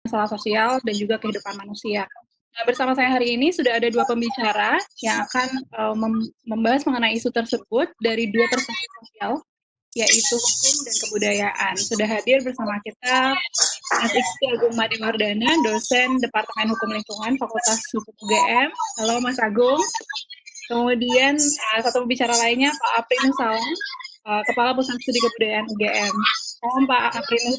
masalah sosial dan juga kehidupan manusia. Nah, bersama saya hari ini sudah ada 2 pembicara yang akan membahas mengenai isu tersebut dari 2 perspektif sosial, yaitu hukum dan kebudayaan. Sudah hadir bersama kita Mas Ikti Agung Madewardana, dosen Departemen Hukum Lingkungan Fakultas Hukum UGM. Halo Mas Agung. Kemudian satu pembicara lainnya Pak Aprinus Salam, Kepala Pusat Studi Kebudayaan UGM. Salam Pak Aprinus.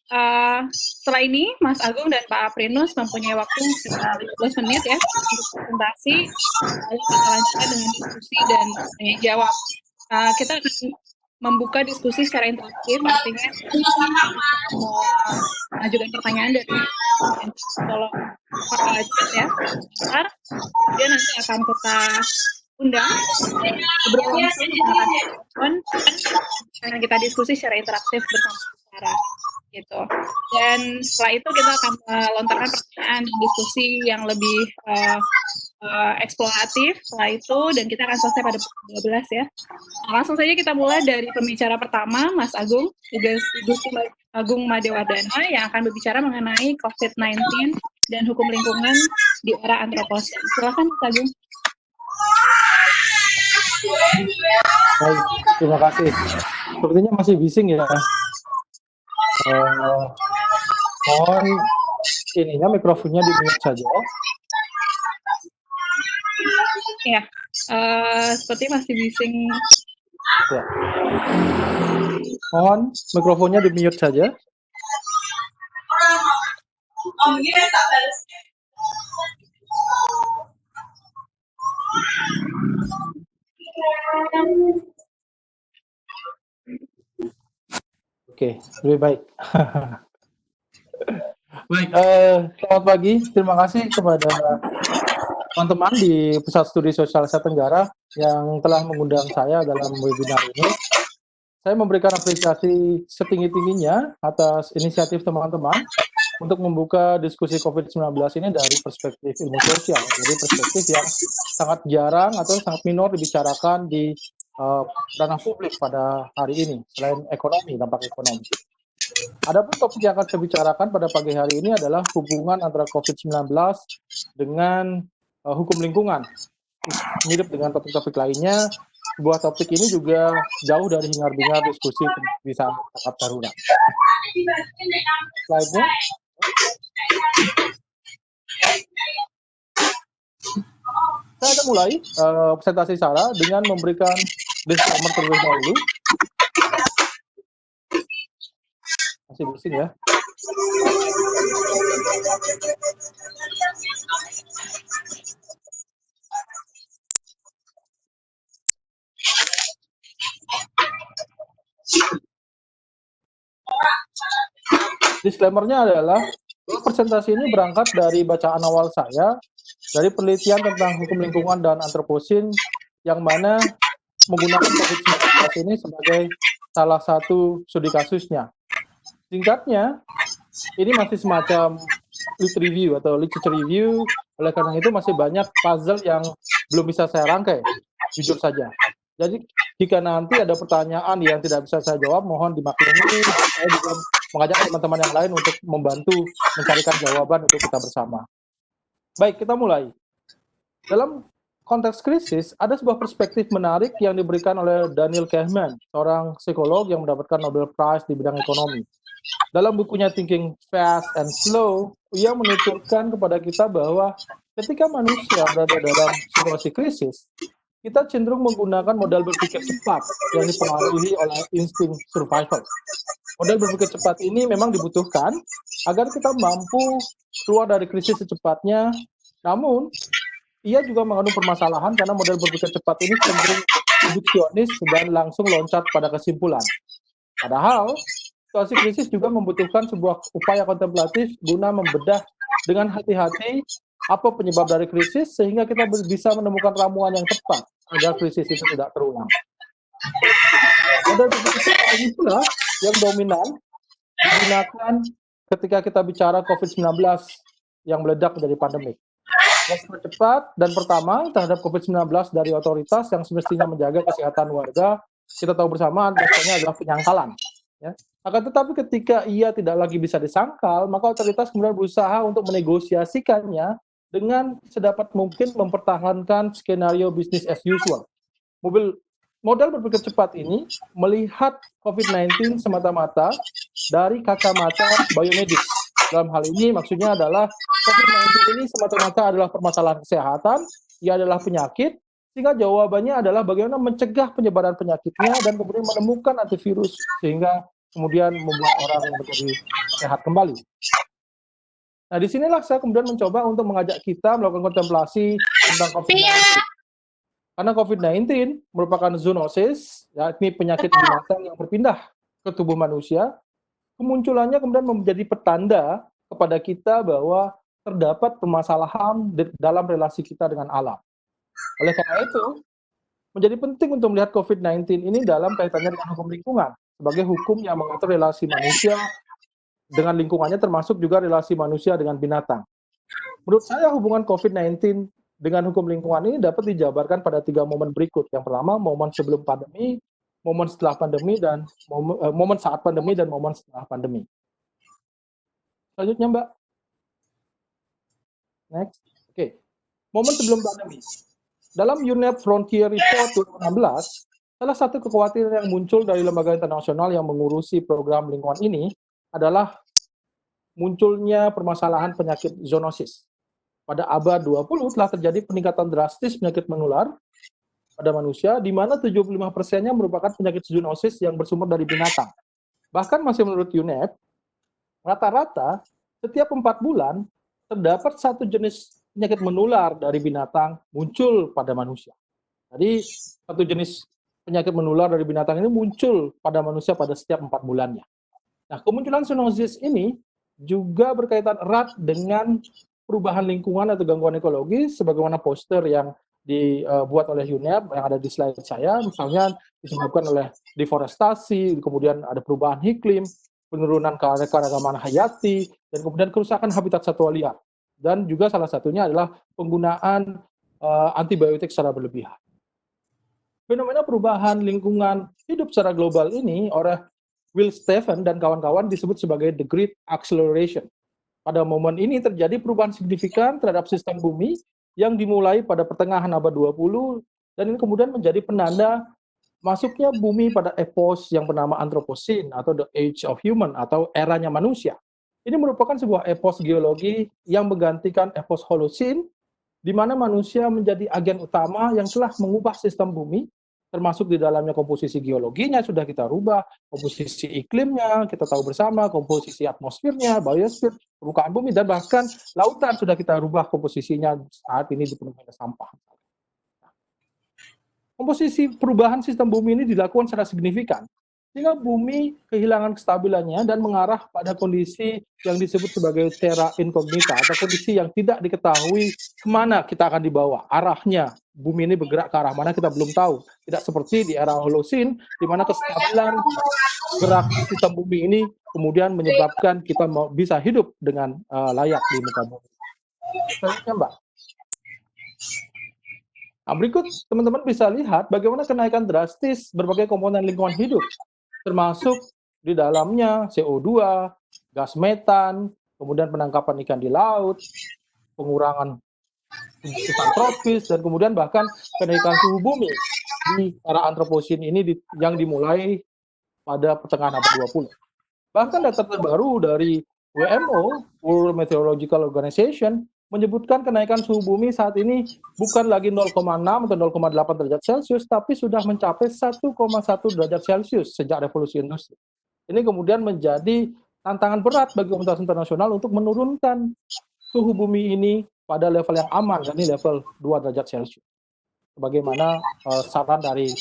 Nah, setelah ini Mas Agung dan Pak Aprinus mempunyai waktu sekitar 15 menit ya untuk presentasi, lalu kita lanjutkan dengan diskusi dan tanya jawab. Kita akan membuka diskusi secara interaktif, artinya bisa mengajukan pertanyaan dari kalau chat ya, sebentar, kemudian nanti akan kita undang ngobrol langsung dengan telepon, dan kita diskusi secara interaktif bersama bicara gitu. Dan setelah itu kita akan melontarkan pertanyaan dan diskusi yang lebih eksploratif setelah itu, dan kita akan selesai pada pukul 12 ya. Nah, langsung saja kita mulai dari pembicara pertama, Mas Agung, Gusti Agung Madewardana, yang akan berbicara mengenai COVID-19 dan hukum lingkungan di era antroposen. Silakan Mas Agung. Baik, terima kasih. Sepertinya masih bising ya. Mohon ininya mikrofonnya di-mute saja. Ya, seperti masih bising. Ya. Mohon mikrofonnya di-mute saja. Oke, lebih baik. Baik, selamat pagi. Terima kasih kepada teman-teman di Pusat Studi Sosial Asia Tenggara yang telah mengundang saya dalam webinar ini. Saya memberikan apresiasi setinggi-tingginya atas inisiatif teman-teman untuk membuka diskusi COVID-19 ini dari perspektif ilmu sosial, jadi perspektif yang sangat jarang atau sangat minor dibicarakan di ranah publik pada hari ini, selain ekonomi, dampak ekonomi. Adapun topik yang akan saya bicarakan pada pagi hari ini adalah hubungan antara COVID-19 dengan hukum lingkungan. Mirip dengan topik-topik lainnya, sebuah topik ini juga jauh dari hingar-bingar diskusi bisa tanggap darurat. Slide-nya. Saya akan mulai presentasi saya dengan memberikan disclaimer terlebih dahulu. Masih bising ya. Disclaimer-nya adalah presentasi ini berangkat dari bacaan awal saya dari penelitian tentang hukum lingkungan dan antroposen yang mana menggunakan COVID-19 ini sebagai salah satu studi kasusnya. Singkatnya, ini masih semacam literature review, oleh karena itu masih banyak puzzle yang belum bisa saya rangkai, jujur saja. Jadi, jika nanti ada pertanyaan yang tidak bisa saya jawab, mohon dimaklumi. Saya juga mengajak teman-teman yang lain untuk membantu mencarikan jawaban untuk kita bersama. Baik, kita mulai. Dalam konteks krisis, ada sebuah perspektif menarik yang diberikan oleh Daniel Kahneman, seorang psikolog yang mendapatkan Nobel Prize di bidang ekonomi. Dalam bukunya Thinking Fast and Slow, ia menuturkan kepada kita bahwa ketika manusia berada dalam situasi krisis, kita cenderung menggunakan modal berpikir cepat yang dipengaruhi oleh insting survival. Modal berpikir cepat ini memang dibutuhkan agar kita mampu keluar dari krisis secepatnya, namun ia juga mengandung permasalahan karena model berpikir cepat ini cenderung reduksionis dan langsung loncat pada kesimpulan. Padahal, situasi krisis juga membutuhkan sebuah upaya kontemplatif guna membedah dengan hati-hati apa penyebab dari krisis sehingga kita bisa menemukan ramuan yang tepat agar krisis itu tidak terulang. Model berpikir cepat ini pula yang dominan digunakan ketika kita bicara COVID-19 yang meledak menjadi pandemik. Respon cepat dan pertama terhadap COVID-19 dari otoritas yang semestinya menjaga kesehatan warga, kita tahu bersama responnya adalah penyangkalan. Ya. Akan tetapi ketika ia tidak lagi bisa disangkal, maka otoritas kemudian berusaha untuk menegosiasikannya dengan sedapat mungkin mempertahankan skenario bisnis as usual. Model berpikir cepat ini melihat COVID-19 semata-mata dari kacamata biomedis. Dalam hal ini maksudnya adalah COVID-19 ini semata-mata adalah permasalahan kesehatan, ia adalah penyakit, sehingga jawabannya adalah bagaimana mencegah penyebaran penyakitnya dan kemudian menemukan antivirus sehingga kemudian membuat orang menjadi sehat kembali. Nah, disinilah saya kemudian mencoba untuk mengajak kita melakukan kontemplasi tentang COVID-19. Karena COVID-19 merupakan zoonosis, yakni penyakit binatang yang berpindah ke tubuh manusia, kemunculannya kemudian menjadi petanda kepada kita bahwa terdapat permasalahan dalam relasi kita dengan alam. Oleh karena itu, menjadi penting untuk melihat COVID-19 ini dalam kaitannya dengan hukum lingkungan, sebagai hukum yang mengatur relasi manusia dengan lingkungannya, termasuk juga relasi manusia dengan binatang. Menurut saya hubungan COVID-19 dengan hukum lingkungan ini dapat dijabarkan pada 3 momen berikut. Yang pertama, momen sebelum pandemi, momen setelah pandemi, dan momen saat pandemi dan momen setelah pandemi. Selanjutnya, Mbak. Next. Oke. Momen sebelum pandemi. Dalam UNEP Frontier Report 2016, salah satu kekhawatiran yang muncul dari lembaga internasional yang mengurusi program lingkungan ini adalah munculnya permasalahan penyakit zoonosis. Pada abad 20 telah terjadi peningkatan drastis penyakit menular pada manusia, di mana 75%-nya merupakan penyakit zoonosis yang bersumber dari binatang. Bahkan masih menurut UNEP, rata-rata setiap 4 bulan terdapat satu jenis penyakit menular dari binatang muncul pada manusia. Jadi satu jenis penyakit menular dari binatang ini muncul pada manusia pada setiap 4 bulannya. Nah, kemunculan zoonosis ini juga berkaitan erat dengan perubahan lingkungan atau gangguan ekologi, sebagaimana poster yang dibuat oleh UNEP yang ada di slide saya, misalnya disebabkan oleh deforestasi, kemudian ada perubahan iklim, penurunan keanekaragaman hayati, dan kemudian kerusakan habitat satwa liar. Dan juga salah satunya adalah penggunaan antibiotik secara berlebihan. Fenomena perubahan lingkungan hidup secara global ini oleh Will Stephen dan kawan-kawan disebut sebagai the Great Acceleration. Pada momen ini terjadi perubahan signifikan terhadap sistem bumi yang dimulai pada pertengahan abad 20 dan ini kemudian menjadi penanda masuknya bumi pada epos yang bernama Anthropocene atau the Age of Human atau eranya manusia. Ini merupakan sebuah epos geologi yang menggantikan epos Holocene di mana manusia menjadi agen utama yang telah mengubah sistem bumi, termasuk di dalamnya komposisi geologinya sudah kita rubah, komposisi iklimnya kita tahu bersama, komposisi atmosfernya, biosfer, permukaan bumi, dan bahkan lautan sudah kita rubah komposisinya saat ini dipenuhi oleh sampah. Komposisi perubahan sistem bumi ini dilakukan secara signifikan, sehingga bumi kehilangan kestabilannya dan mengarah pada kondisi yang disebut sebagai terra incognita atau kondisi yang tidak diketahui kemana kita akan dibawa. Arahnya bumi ini bergerak ke arah mana kita belum tahu. Tidak seperti di era Holocene, di mana kestabilan gerak sistem bumi ini kemudian menyebabkan kita bisa hidup dengan layak di muka bumi. Selanjutnya, Mbak. Nah, berikut teman-teman bisa lihat bagaimana kenaikan drastis berbagai komponen lingkungan hidup, termasuk di dalamnya CO2, gas metan, kemudian penangkapan ikan di laut, pengurangan hutan tropis, dan kemudian bahkan kenaikan suhu bumi di era Anthropocene ini yang dimulai pada pertengahan abad 20. Bahkan data terbaru dari WMO, World Meteorological Organization, menyebutkan kenaikan suhu bumi saat ini bukan lagi 0,6 atau 0,8 derajat Celcius, tapi sudah mencapai 1,1 derajat Celcius sejak revolusi industri. Ini kemudian menjadi tantangan berat bagi komunitas internasional untuk menurunkan suhu bumi ini pada level yang aman, yakni level 2 derajat Celcius. Sebagaimana saran dari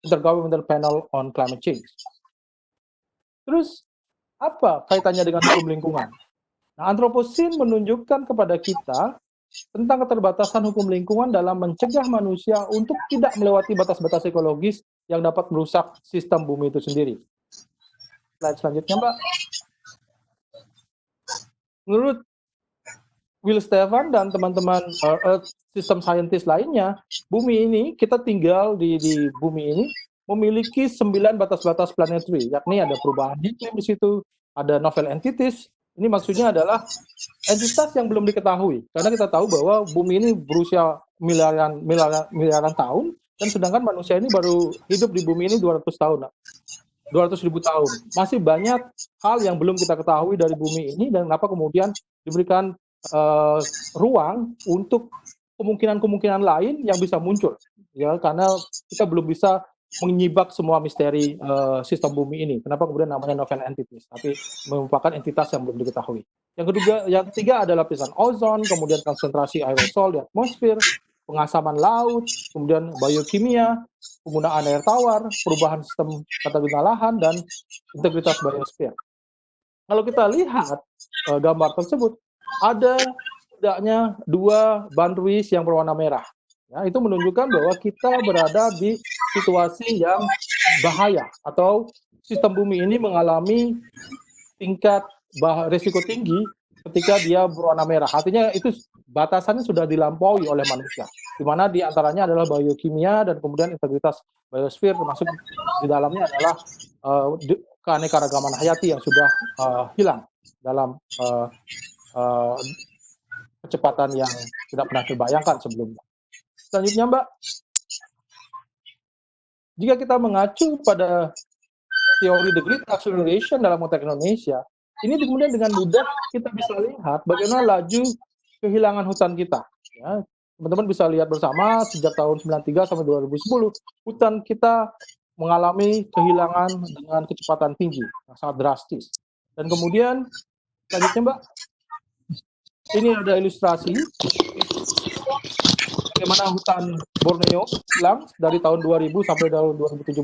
Intergovernmental Panel on Climate Change. Terus, apa kaitannya dengan hukum lingkungan? Nah, Anthropocene menunjukkan kepada kita tentang keterbatasan hukum lingkungan dalam mencegah manusia untuk tidak melewati batas-batas ekologis yang dapat merusak sistem bumi itu sendiri. Slide selanjutnya, Mbak. Menurut Will Stephen dan teman-teman Earth System Scientist lainnya, bumi ini, kita tinggal di bumi ini, memiliki 9 batas-batas planetary, yakni ada perubahan iklim di situ, ada novel entities. Ini maksudnya adalah entitas yang belum diketahui, karena kita tahu bahwa bumi ini berusia miliaran tahun, dan sedangkan manusia ini baru hidup di bumi ini 200 tahun, 200.000 tahun. Masih banyak hal yang belum kita ketahui dari bumi ini, dan kenapa kemudian diberikan ruang untuk kemungkinan-kemungkinan lain yang bisa muncul, ya, karena kita belum bisa menyibak semua misteri sistem bumi ini. Kenapa kemudian namanya novel entities, tapi merupakan entitas yang belum diketahui. Yang ketiga adalah lapisan ozon, kemudian konsentrasi aerosol di atmosfer, pengasaman laut, kemudian biokimia, penggunaan air tawar, perubahan sistem tata guna lahan, dan integritas biosfer. Kalau kita lihat gambar tersebut, ada setidaknya 2 boundaries yang berwarna merah. Ya, itu menunjukkan bahwa kita berada di situasi yang bahaya, atau sistem bumi ini mengalami tingkat risiko tinggi ketika dia berwarna merah. Artinya itu batasannya sudah dilampaui oleh manusia, di mana diantaranya adalah biokimia dan kemudian integritas biosfer, termasuk di dalamnya adalah keanekaragaman hayati yang sudah hilang dalam kecepatan yang tidak pernah terbayangkan sebelumnya. Selanjutnya, Mbak, jika kita mengacu pada teori the Great Acceleration dalam konteks Indonesia, ini kemudian dengan mudah kita bisa lihat bagaimana laju kehilangan hutan kita. Ya, teman-teman bisa lihat bersama sejak tahun 93 sampai 2010, hutan kita mengalami kehilangan dengan kecepatan tinggi, sangat drastis. Dan kemudian, selanjutnya, Mbak, ini ada ilustrasi bagaimana hutan Borneo hilang dari tahun 2000 sampai tahun 2017.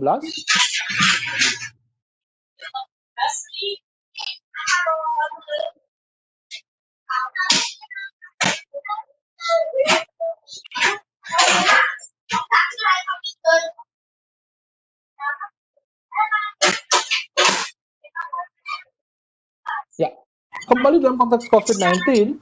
Ya, kembali dalam konteks COVID-19,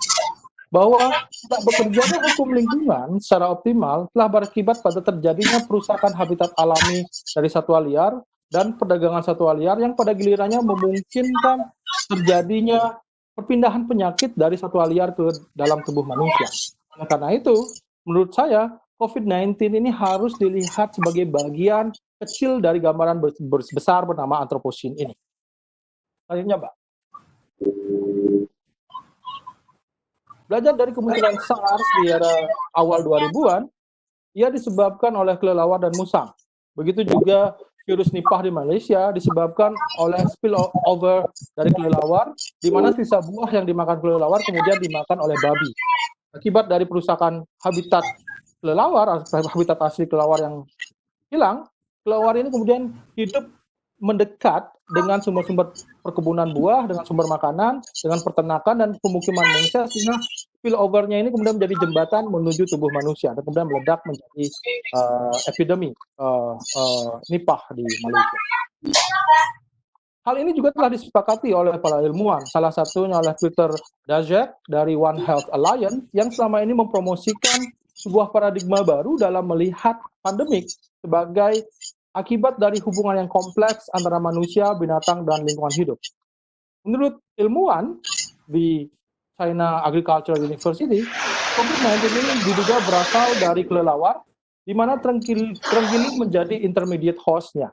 bahwa tidak bekerjanya hukum lingkungan secara optimal telah berakibat pada terjadinya perusakan habitat alami dari satwa liar dan perdagangan satwa liar yang pada gilirannya memungkinkan terjadinya perpindahan penyakit dari satwa liar ke dalam tubuh manusia. Nah, karena itu, menurut saya, COVID-19 ini harus dilihat sebagai bagian kecil dari gambaran besar bernama Anthropocene ini. Selanjutnya, Mbak. Belajar dari kemungkinan SARS di era awal 2000-an, ia disebabkan oleh kelelawar dan musang. Begitu juga virus Nipah di Malaysia disebabkan oleh spillover dari kelelawar, di mana sisa buah yang dimakan kelelawar kemudian dimakan oleh babi. Akibat dari perusakan habitat kelelawar, habitat asli kelelawar yang hilang, kelelawar ini kemudian hidup mendekat dengan sumber-sumber perkebunan buah, dengan sumber makanan, dengan peternakan dan pemukiman manusia, sehingga spillover-nya ini kemudian menjadi jembatan menuju tubuh manusia dan kemudian meledak menjadi epidemi Nipah di Malaysia. Hal ini juga telah disepakati oleh para ilmuwan, salah satunya oleh Peter Daszak dari One Health Alliance yang selama ini mempromosikan sebuah paradigma baru dalam melihat pandemik sebagai akibat dari hubungan yang kompleks antara manusia, binatang, dan lingkungan hidup. Menurut ilmuwan di China Agricultural University, COVID-19 ini diduga berasal dari kelelawar, di mana terenggiling menjadi intermediate host-nya.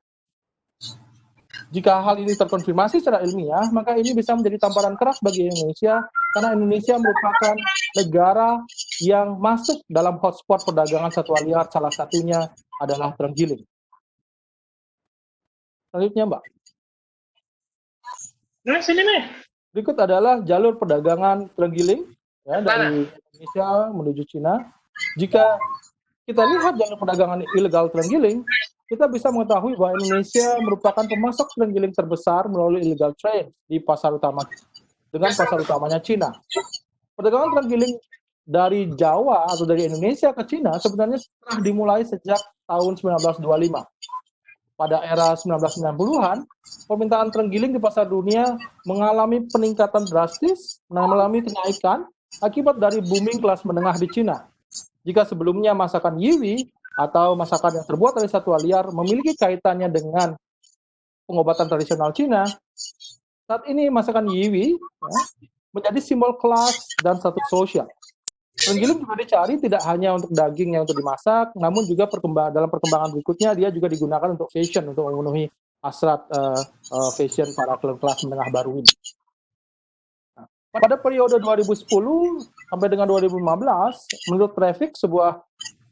Jika hal ini terkonfirmasi secara ilmiah, maka ini bisa menjadi tamparan keras bagi Indonesia, karena Indonesia merupakan negara yang masuk dalam hotspot perdagangan satwa liar, salah satunya adalah terenggiling. Selanjutnya, Mbak. Nah, sini nih. Berikut adalah jalur perdagangan terenggiling ya, dari Indonesia menuju Cina. Jika kita lihat jalur perdagangan ilegal terenggiling, kita bisa mengetahui bahwa Indonesia merupakan pemasok terenggiling terbesar melalui illegal trade di pasar utama dengan pasar utamanya Cina. Perdagangan terenggiling dari Jawa atau dari Indonesia ke Cina sebenarnya telah dimulai sejak tahun 1925. Pada era 1990-an, permintaan terenggiling di pasar dunia mengalami peningkatan drastis, mengalami kenaikan akibat dari booming kelas menengah di Cina. Jika sebelumnya masakan Yiwi atau masakan yang terbuat dari satwa liar memiliki kaitannya dengan pengobatan tradisional Cina, saat ini masakan Yiwi menjadi simbol kelas dan status sosial. Terenggiling juga dicari tidak hanya untuk dagingnya untuk dimasak, namun juga dalam perkembangan berikutnya dia juga digunakan untuk fashion, untuk memenuhi hasrat fashion para kelas menengah baru ini. Nah, pada periode 2010 sampai dengan 2015, menurut Traffic, sebuah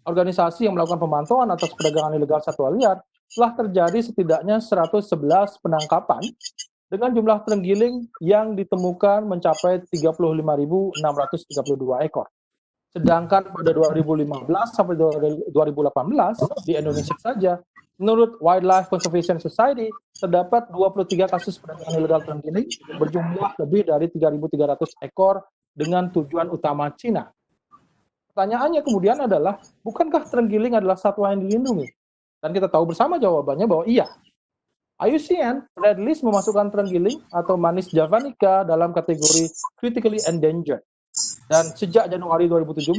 organisasi yang melakukan pemantauan atas perdagangan ilegal satwa liar, telah terjadi setidaknya 111 penangkapan dengan jumlah terenggiling yang ditemukan mencapai 35.632 ekor. Sedangkan pada 2015 sampai 2018 di Indonesia saja, menurut Wildlife Conservation Society, terdapat 23 kasus perdagangan ilegal terenggiling berjumlah lebih dari 3.300 ekor dengan tujuan utama Cina. Pertanyaannya kemudian adalah, bukankah terenggiling adalah satwa yang dilindungi? Dan kita tahu bersama jawabannya bahwa iya. IUCN Red List memasukkan terenggiling atau Manis javanica dalam kategori critically endangered. Dan sejak Januari 2017,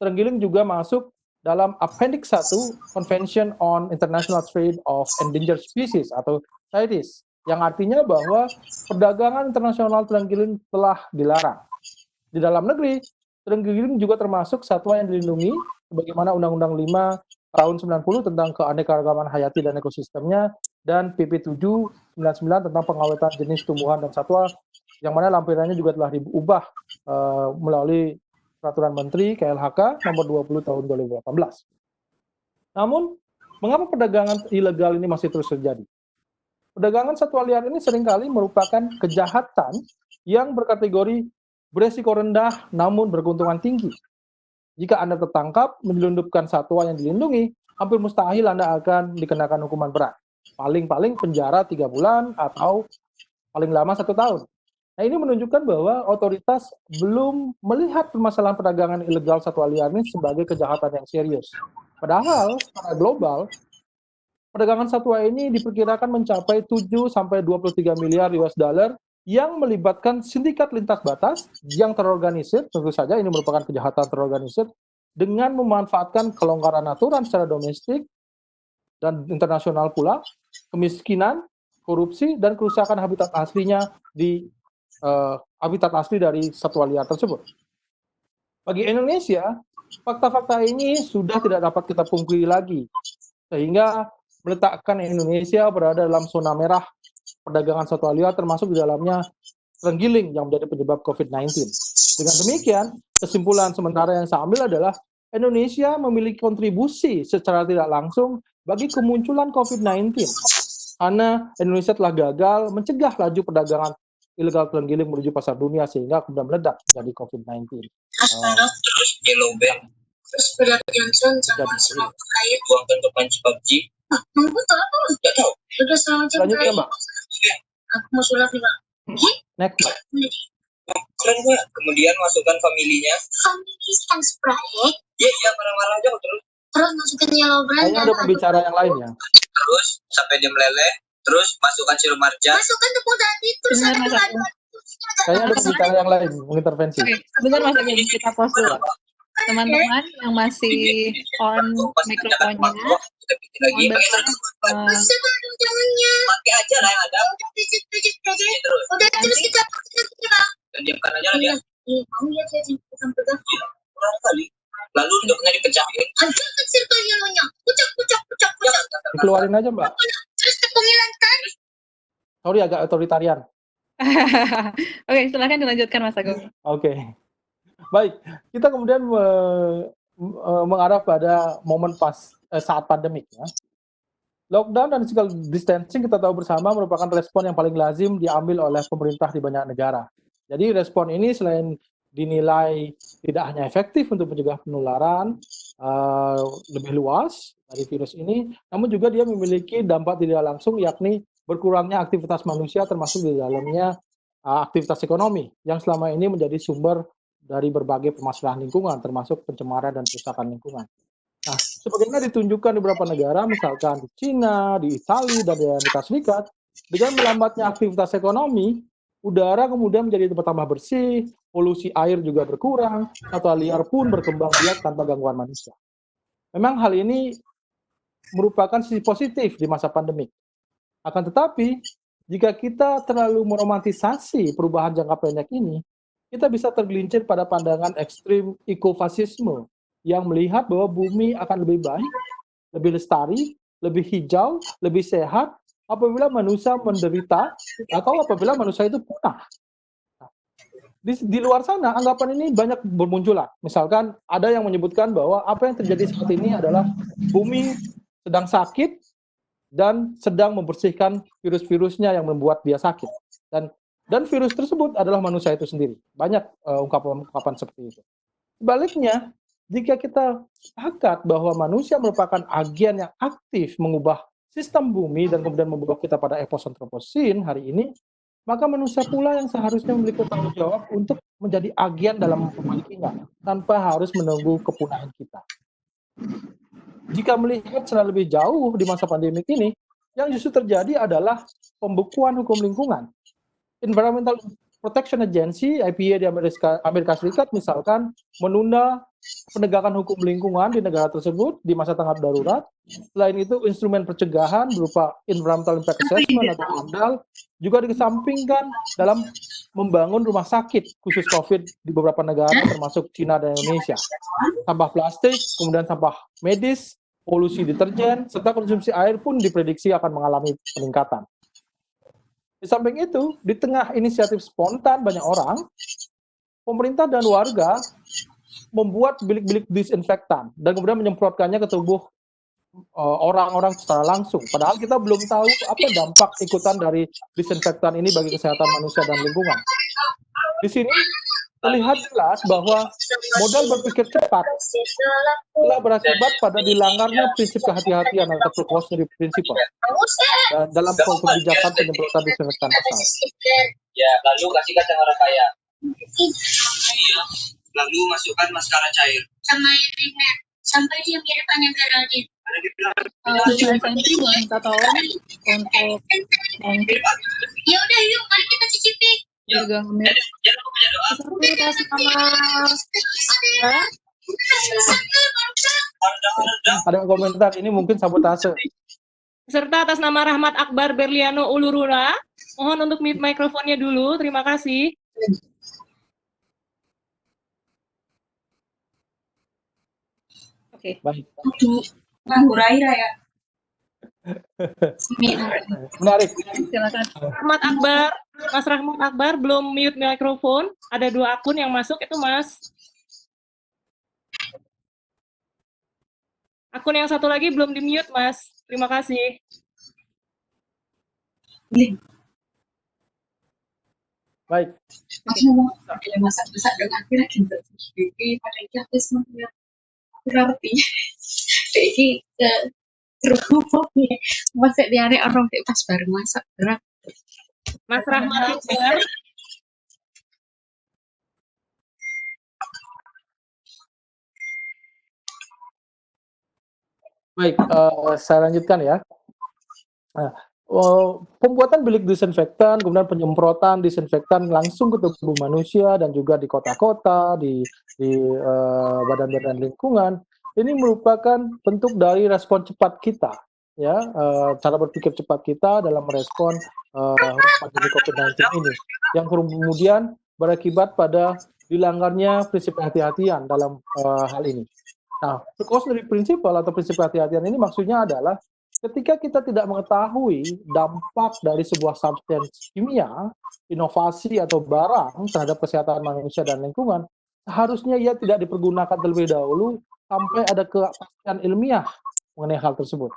terenggiling juga masuk dalam Appendix 1 Convention on International Trade of Endangered Species atau CITES, yang artinya bahwa perdagangan internasional terenggiling telah dilarang. Di dalam negeri, terenggiling juga termasuk satwa yang dilindungi sebagaimana Undang-Undang 5 tahun 90 tentang keanekaragaman hayati dan ekosistemnya, dan PP 799 tentang pengawetan jenis tumbuhan dan satwa, yang mana lampirannya juga telah diubah melalui Peraturan Menteri KLHK nomor 20 tahun 2018. Namun, mengapa perdagangan ilegal ini masih terus terjadi? Perdagangan satwa liar ini seringkali merupakan kejahatan yang berkategori beresiko rendah namun berkeuntungan tinggi. Jika Anda tertangkap menyelundupkan satwa yang dilindungi, hampir mustahil Anda akan dikenakan hukuman berat. Paling-paling penjara 3 bulan atau paling lama 1 tahun. Nah, ini menunjukkan bahwa otoritas belum melihat permasalahan perdagangan ilegal satwa liar ini sebagai kejahatan yang serius. Padahal secara global, perdagangan satwa ini diperkirakan mencapai 7 sampai 23 miliar US dollar yang melibatkan sindikat lintas batas yang terorganisir. Tentu saja ini merupakan kejahatan terorganisir dengan memanfaatkan kelonggaran aturan secara domestik dan internasional pula, kemiskinan, korupsi, dan kerusakan habitat aslinya di habitat asli dari satwa liar tersebut. Bagi Indonesia, fakta-fakta ini sudah tidak dapat kita pungkiri lagi, sehingga meletakkan Indonesia berada dalam zona merah perdagangan satwa liar, termasuk di dalamnya terenggiling yang menjadi penyebab COVID-19. Dengan demikian, kesimpulan sementara yang saya ambil adalah Indonesia memiliki kontribusi secara tidak langsung bagi kemunculan COVID-19, karena Indonesia telah gagal mencegah laju perdagangan ilegal terenggiling menuju pasar dunia sehingga kemudian meledak dari COVID-19. Terus Yellow Bell, terus Bella Johnson sama Smoke Air buangkan ke panci PUBG. Betul apa? Tidak tahu. Sudah setengah jam. Lanjut ya, Mbak. Aku mau sulap nih, Mbak. Next, Mbak. Keren gue. Kemudian masukkan familinya. Family and Sprite. Iya, marah-marah aja terus. Terus masukin Yellow Bell. Kayaknya ada pembicara yang lain ya. Terus sampai dia meleleh. Terus masukkan sirup marjan. Masukkan tepung tadi. Terus ada Kayaknya ada pembicara yang lain mengintervensi. Oke, sebentar Mas Agil, kita pause dulu. Teman-teman yang masih on mikrofonnya, mohon berkenan, pakai aja lah yang ada. Terus. Udah terus kita Dan diamkan aja lah dia. mau lihat sampai Kurang kali. Lalu hidupnya dipecahin. hancur kecil yellow-nya. Pucuk. Dikeluarin aja, Mbak. Terus tepungnya lantai. Sorry, agak otoritarian. Oke, silakan dilanjutkan Mas Agung. Oke. Baik, kita kemudian mengarah pada momen saat pandemik ya. Lockdown dan physical distancing kita tahu bersama merupakan respon yang paling lazim diambil oleh pemerintah di banyak negara. Jadi respon ini selain dinilai tidak hanya efektif untuk mencegah penularan lebih luas dari virus ini, namun juga dia memiliki dampak tidak langsung, yakni berkurangnya aktivitas manusia termasuk di dalamnya aktivitas ekonomi yang selama ini menjadi sumber dari berbagai permasalahan lingkungan termasuk pencemaran dan kerusakan lingkungan. Nah, sebagaimana ditunjukkan di beberapa negara, misalkan di Cina, di Italia, dan di Amerika Serikat, dengan melambatnya aktivitas ekonomi, udara kemudian menjadi bertambah bersih, polusi air juga berkurang, satwa liar pun berkembang biak tanpa gangguan manusia. Memang hal ini merupakan sisi positif di masa pandemi. Akan tetapi, jika kita terlalu meromantisasi perubahan jangka pendek ini, kita bisa tergelincir pada pandangan ekstrim ekofasisme yang melihat bahwa bumi akan lebih baik, lebih lestari, lebih hijau, lebih sehat apabila manusia menderita atau apabila manusia itu punah. Di luar sana, anggapan ini banyak bermunculan. Misalkan ada yang menyebutkan bahwa apa yang terjadi saat ini adalah bumi sedang sakit dan sedang membersihkan virus-virusnya yang membuat dia sakit. Dan virus tersebut adalah manusia itu sendiri. Banyak ungkapan-ungkapan seperti itu. Sebaliknya, jika kita sepakat bahwa manusia merupakan agen yang aktif mengubah sistem bumi dan kemudian membawa kita pada epos antroposin hari ini, maka manusia pula yang seharusnya memiliki tanggung jawab untuk menjadi agen dalam memperbaikinya, tanpa harus menunggu kepunahan kita. Jika melihat secara lebih jauh di masa pandemik ini, yang justru terjadi adalah pembekuan hukum lingkungan. Environmental Protection Agency, EPA di Amerika Serikat misalkan menunda penegakan hukum lingkungan di negara tersebut di masa tanggap darurat. Selain itu, instrumen pencegahan berupa Environmental Impact Assessment atau AMDAL juga dikesampingkan dalam membangun rumah sakit khusus COVID di beberapa negara termasuk China dan Indonesia. Sampah plastik, kemudian sampah medis, polusi deterjen, serta konsumsi air pun diprediksi akan mengalami peningkatan. Di samping itu, di tengah inisiatif spontan banyak orang, pemerintah dan warga membuat bilik-bilik disinfektan dan kemudian menyemprotkannya ke tubuh orang-orang secara langsung. Padahal kita belum tahu apa dampak ikutan dari disinfektan ini bagi kesehatan manusia dan lingkungan. Di sini terlihat jelas bahwa modal berpikir cepat telah berakibat pada dilanggarnya prinsip kehati-hatian atau precautionary principle dalam kebijakan penyemprotan disinfektan massal. Ya, lalu kasih kacang orang kaya. Iya. Lalu masukkan maskara cair. Sama ringan. Sampai dia mirip Geraldine. Saya Santri boleh minta tolong untuk Ya udah yuk, mari kita cicipi. juga ngemil atas nama Ada yang komentar ini mungkin sabotase. Serta atas nama Rahmat Akbar Berliano Ulurura, mohon untuk mute mikrofonnya dulu. Terima kasih. Oke. Baik. Nganggur air ya. Menarik. Silakan. Rahmat Akbar, Mas Rahmat Akbar belum mute mikrofon. Ada 2 akun yang masuk itu, Mas. Akun yang satu lagi belum di-mute, Mas. Terima kasih. Baik. Aku ngomong sambil masak-masak dengan akhirnya kita cicipi pada kita semuanya. Aku ngerti. Jadi terhubung nih. Masak diare orang pas baru masak berat. Mas Rahmat Akbar. Baik, saya lanjutkan ya. Pembuatan bilik disinfektan, kemudian penyemprotan disinfektan langsung ke tubuh manusia dan juga di kota-kota, di badan-badan lingkungan, ini merupakan bentuk dari respon cepat kita, ya, cara berpikir cepat kita dalam merespon pandemi COVID-19 ini, yang kemudian berakibat pada dilanggarnya prinsip kehati-hatian dalam hal ini. Nah, precautionary principle atau prinsip kehati-hatian ini maksudnya adalah ketika kita tidak mengetahui dampak dari sebuah substansi kimia, inovasi atau barang terhadap kesehatan manusia dan lingkungan, seharusnya ia tidak dipergunakan terlebih dahulu sampai ada kepastian ilmiah mengenai hal tersebut.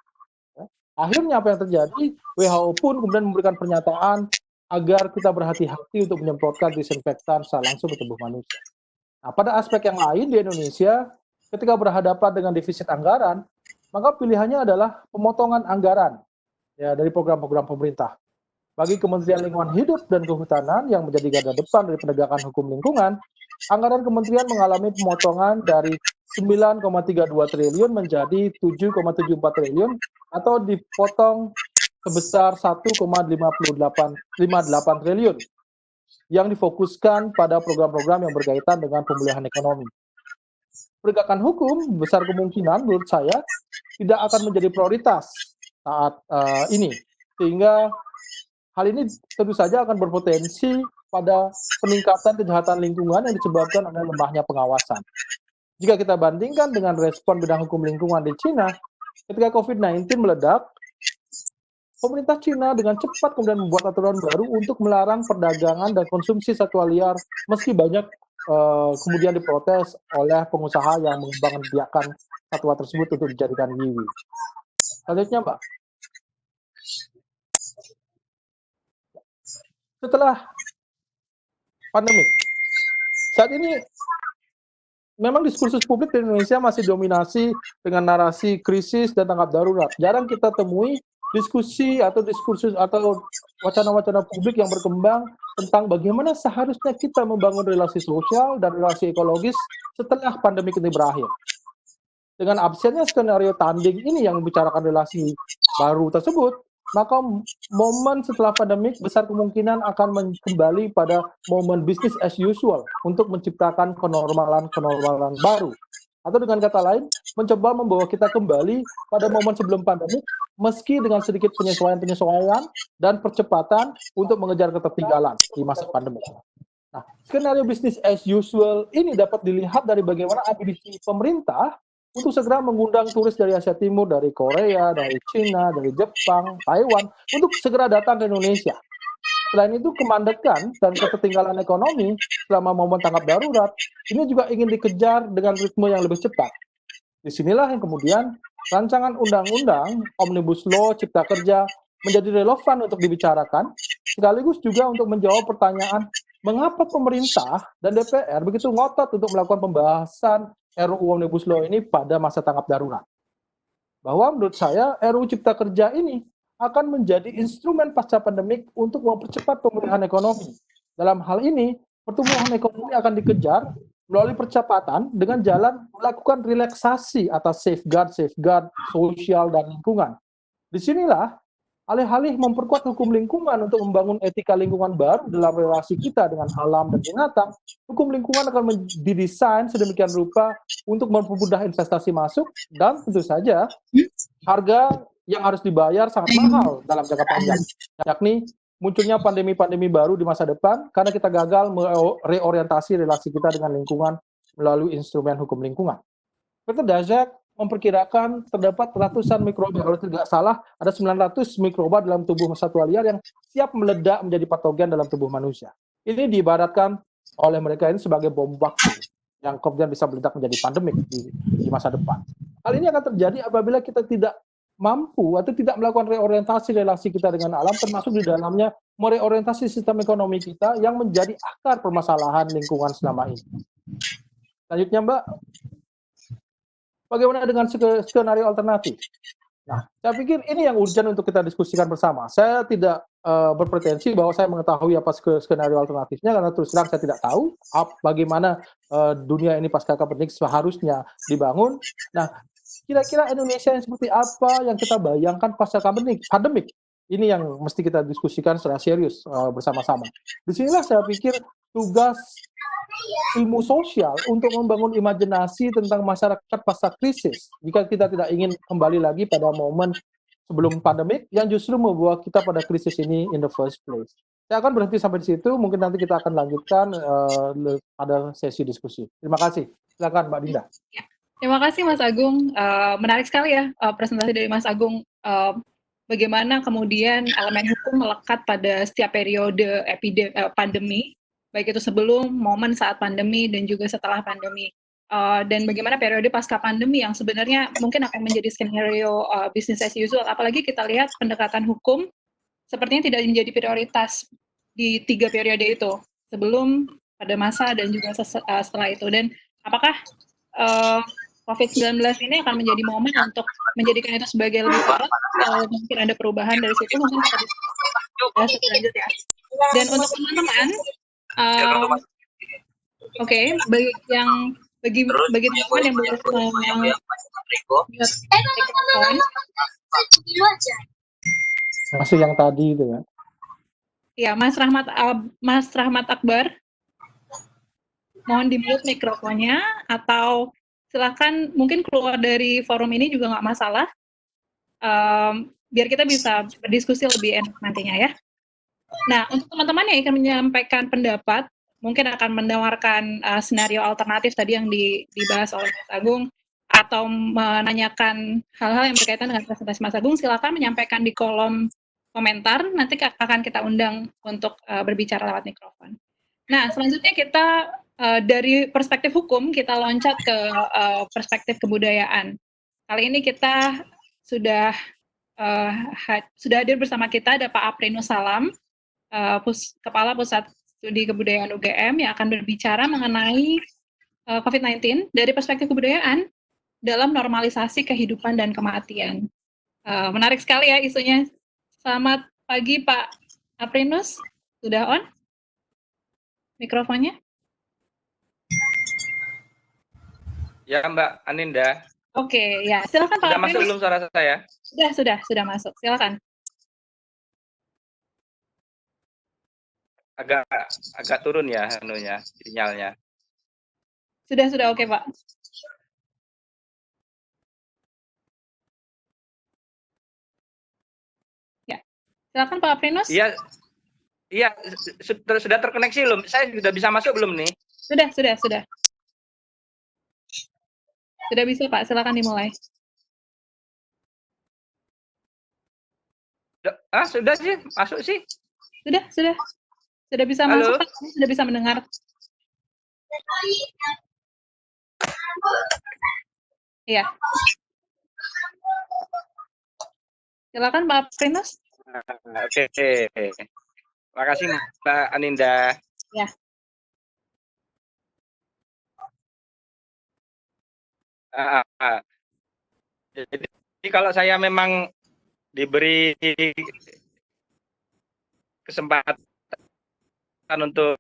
Akhirnya apa yang terjadi? WHO pun kemudian memberikan pernyataan agar kita berhati-hati untuk menyemprotkan disinfektan secara langsung ke tubuh manusia. Nah, pada aspek yang lain di Indonesia, ketika berhadapan dengan defisit anggaran, maka pilihannya adalah pemotongan anggaran ya dari program-program pemerintah. Bagi Kementerian Lingkungan Hidup dan Kehutanan yang menjadi garda depan dari penegakan hukum lingkungan, anggaran kementerian mengalami pemotongan dari 9,32 triliun menjadi 7,74 triliun atau dipotong sebesar 1,58 triliun. yang difokuskan pada program-program yang berkaitan dengan pemulihan ekonomi. Penegakan hukum besar kemungkinan menurut saya tidak akan menjadi prioritas saat ini, sehingga hal ini tentu saja akan berpotensi pada peningkatan kejahatan lingkungan yang disebabkan oleh lemahnya pengawasan. Jika kita bandingkan dengan respon bidang hukum lingkungan di Cina, ketika COVID-19 meledak, pemerintah Cina dengan cepat kemudian membuat aturan baru untuk melarang perdagangan dan konsumsi satwa liar, meski banyak kemudian diprotes oleh pengusaha yang mengembangbiakan satwa tersebut untuk dijadikan yiwi. Selanjutnya, Mbak. Setelah pandemi, saat ini memang diskursus publik di Indonesia masih dominasi dengan narasi krisis dan tanggap darurat. Jarang kita temui diskusi atau diskursus atau wacana-wacana publik yang berkembang tentang bagaimana seharusnya kita membangun relasi sosial dan relasi ekologis setelah pandemi ini berakhir. Dengan absennya skenario tanding ini yang membicarakan relasi baru tersebut, maka momen setelah pandemi besar kemungkinan akan kembali pada momen business as usual untuk menciptakan kenormalan baru. Atau dengan kata lain, mencoba membawa kita kembali pada momen sebelum pandemi, meski dengan sedikit penyesuaian dan percepatan untuk mengejar ketertinggalan di masa pandemi. Nah, skenario business as usual ini dapat dilihat dari bagaimana ambisi pemerintah untuk segera mengundang turis dari Asia Timur, dari Korea, dari Cina, dari Jepang, Taiwan, untuk segera datang ke Indonesia. Selain itu, kemandekan dan ketertinggalan ekonomi selama momen tanggap darurat ini juga ingin dikejar dengan ritme yang lebih cepat. Disinilah yang kemudian rancangan undang-undang Omnibus Law Cipta Kerja menjadi relevan untuk dibicarakan, sekaligus juga untuk menjawab pertanyaan mengapa pemerintah dan DPR begitu ngotot untuk melakukan pembahasan RUU Omnibus Law ini pada masa tanggap darurat. Bahwa menurut saya RUU Cipta Kerja ini akan menjadi instrumen pasca pandemik untuk mempercepat pemulihan ekonomi. Dalam hal ini, pertumbuhan ekonomi akan dikejar melalui percepatan dengan jalan melakukan relaksasi atas safeguard sosial dan lingkungan. Disinilah alih-alih memperkuat hukum lingkungan untuk membangun etika lingkungan baru dalam relasi kita dengan alam dan binatang, hukum lingkungan akan didesain sedemikian rupa untuk mempermudah investasi masuk dan tentu saja harga yang harus dibayar sangat mahal dalam jangka panjang, yakni munculnya pandemi-pandemi baru di masa depan karena kita gagal mereorientasi relasi kita dengan lingkungan melalui instrumen hukum lingkungan. Dr. Daszak memperkirakan terdapat ratusan mikroba, kalau tidak salah ada 900 mikroba dalam tubuh satwa liar yang siap meledak menjadi patogen dalam tubuh manusia. Ini diibaratkan oleh mereka ini sebagai bom waktu yang kemudian bisa meledak menjadi pandemik di masa depan. Hal ini akan terjadi apabila kita tidak mampu atau tidak melakukan reorientasi relasi kita dengan alam, termasuk di dalamnya mereorientasi sistem ekonomi kita yang menjadi akar permasalahan lingkungan selama ini. Selanjutnya, Mbak, bagaimana dengan skenario alternatif? Nah, saya pikir ini yang urgent untuk kita diskusikan bersama. Saya tidak berpretensi bahwa saya mengetahui apa skenario alternatifnya, karena terus terang saya tidak tahu bagaimana dunia ini pasca pandemik seharusnya dibangun. Nah, kira-kira Indonesia yang seperti apa yang kita bayangkan pasca pandemik? Ini yang mesti kita diskusikan secara serius bersama-sama. Disinilah saya pikir tugas ilmu sosial untuk membangun imajinasi tentang masyarakat pasca krisis. Jika kita tidak ingin kembali lagi pada momen sebelum pandemik yang justru membawa kita pada krisis ini in the first place. Saya akan berhenti sampai di situ. Mungkin nanti kita akan lanjutkan pada sesi diskusi. Terima kasih. Silakan, Mbak Dinda. Terima kasih Mas Agung, menarik sekali ya presentasi dari Mas Agung, bagaimana kemudian elemen hukum melekat pada setiap periode pandemi, baik itu sebelum, momen saat pandemi, dan juga setelah pandemi. Dan bagaimana periode pasca pandemi yang sebenarnya mungkin akan menjadi skenario business as usual, apalagi kita lihat pendekatan hukum sepertinya tidak menjadi prioritas di 3 periode itu, sebelum, pada masa, dan juga setelah itu. Dan apakah COVID-19 ini akan menjadi momen untuk menjadikan itu sebagai lebih alot, mungkin ada perubahan dari situ, mungkin kita diskusi lanjut ya. Dan untuk teman-teman, bagi teman-teman yang belum masih yang tadi itu ya. Ya, Mas Rahmat Akbar, mohon di-mute mikrofonnya atau silakan mungkin keluar dari forum ini juga nggak masalah. Biar kita bisa berdiskusi lebih enak nantinya ya. Nah, untuk teman-teman yang ingin menyampaikan pendapat, mungkin akan menawarkan senario alternatif tadi yang dibahas oleh Mas Agung, atau menanyakan hal-hal yang berkaitan dengan presentasi Mas Agung, silakan menyampaikan di kolom komentar, nanti akan kita undang untuk berbicara lewat mikrofon. Nah, selanjutnya kita dari perspektif hukum, kita loncat ke perspektif kebudayaan. Kali ini kita sudah hadir bersama kita, ada Pak Aprinus Salam, Kepala Pusat Studi Kebudayaan UGM, yang akan berbicara mengenai COVID-19 dari perspektif kebudayaan dalam normalisasi kehidupan dan kematian. Menarik sekali ya isunya. Selamat pagi Pak Aprinus, sudah on mikrofonnya? Ya Mbak Aninda. Oke, ya silakan Pak Sudah Aprinus. masuk belum suara saya? Sudah masuk, silakan. Agak turun ya sinyalnya. Sudah oke Pak. Ya, silakan Pak Aprinus. Iya, sudah terkoneksi belum? Saya sudah bisa masuk belum nih? Sudah. Sudah bisa Pak, silakan dimulai. Sudah sih, masuk sih. Sudah bisa Halo? masuk Pak, sudah bisa mendengar. Iya. Silakan Pak Aprinus. Oke. Terima kasih Mbak Aninda. Ya. Jadi kalau saya memang diberi kesempatan untuk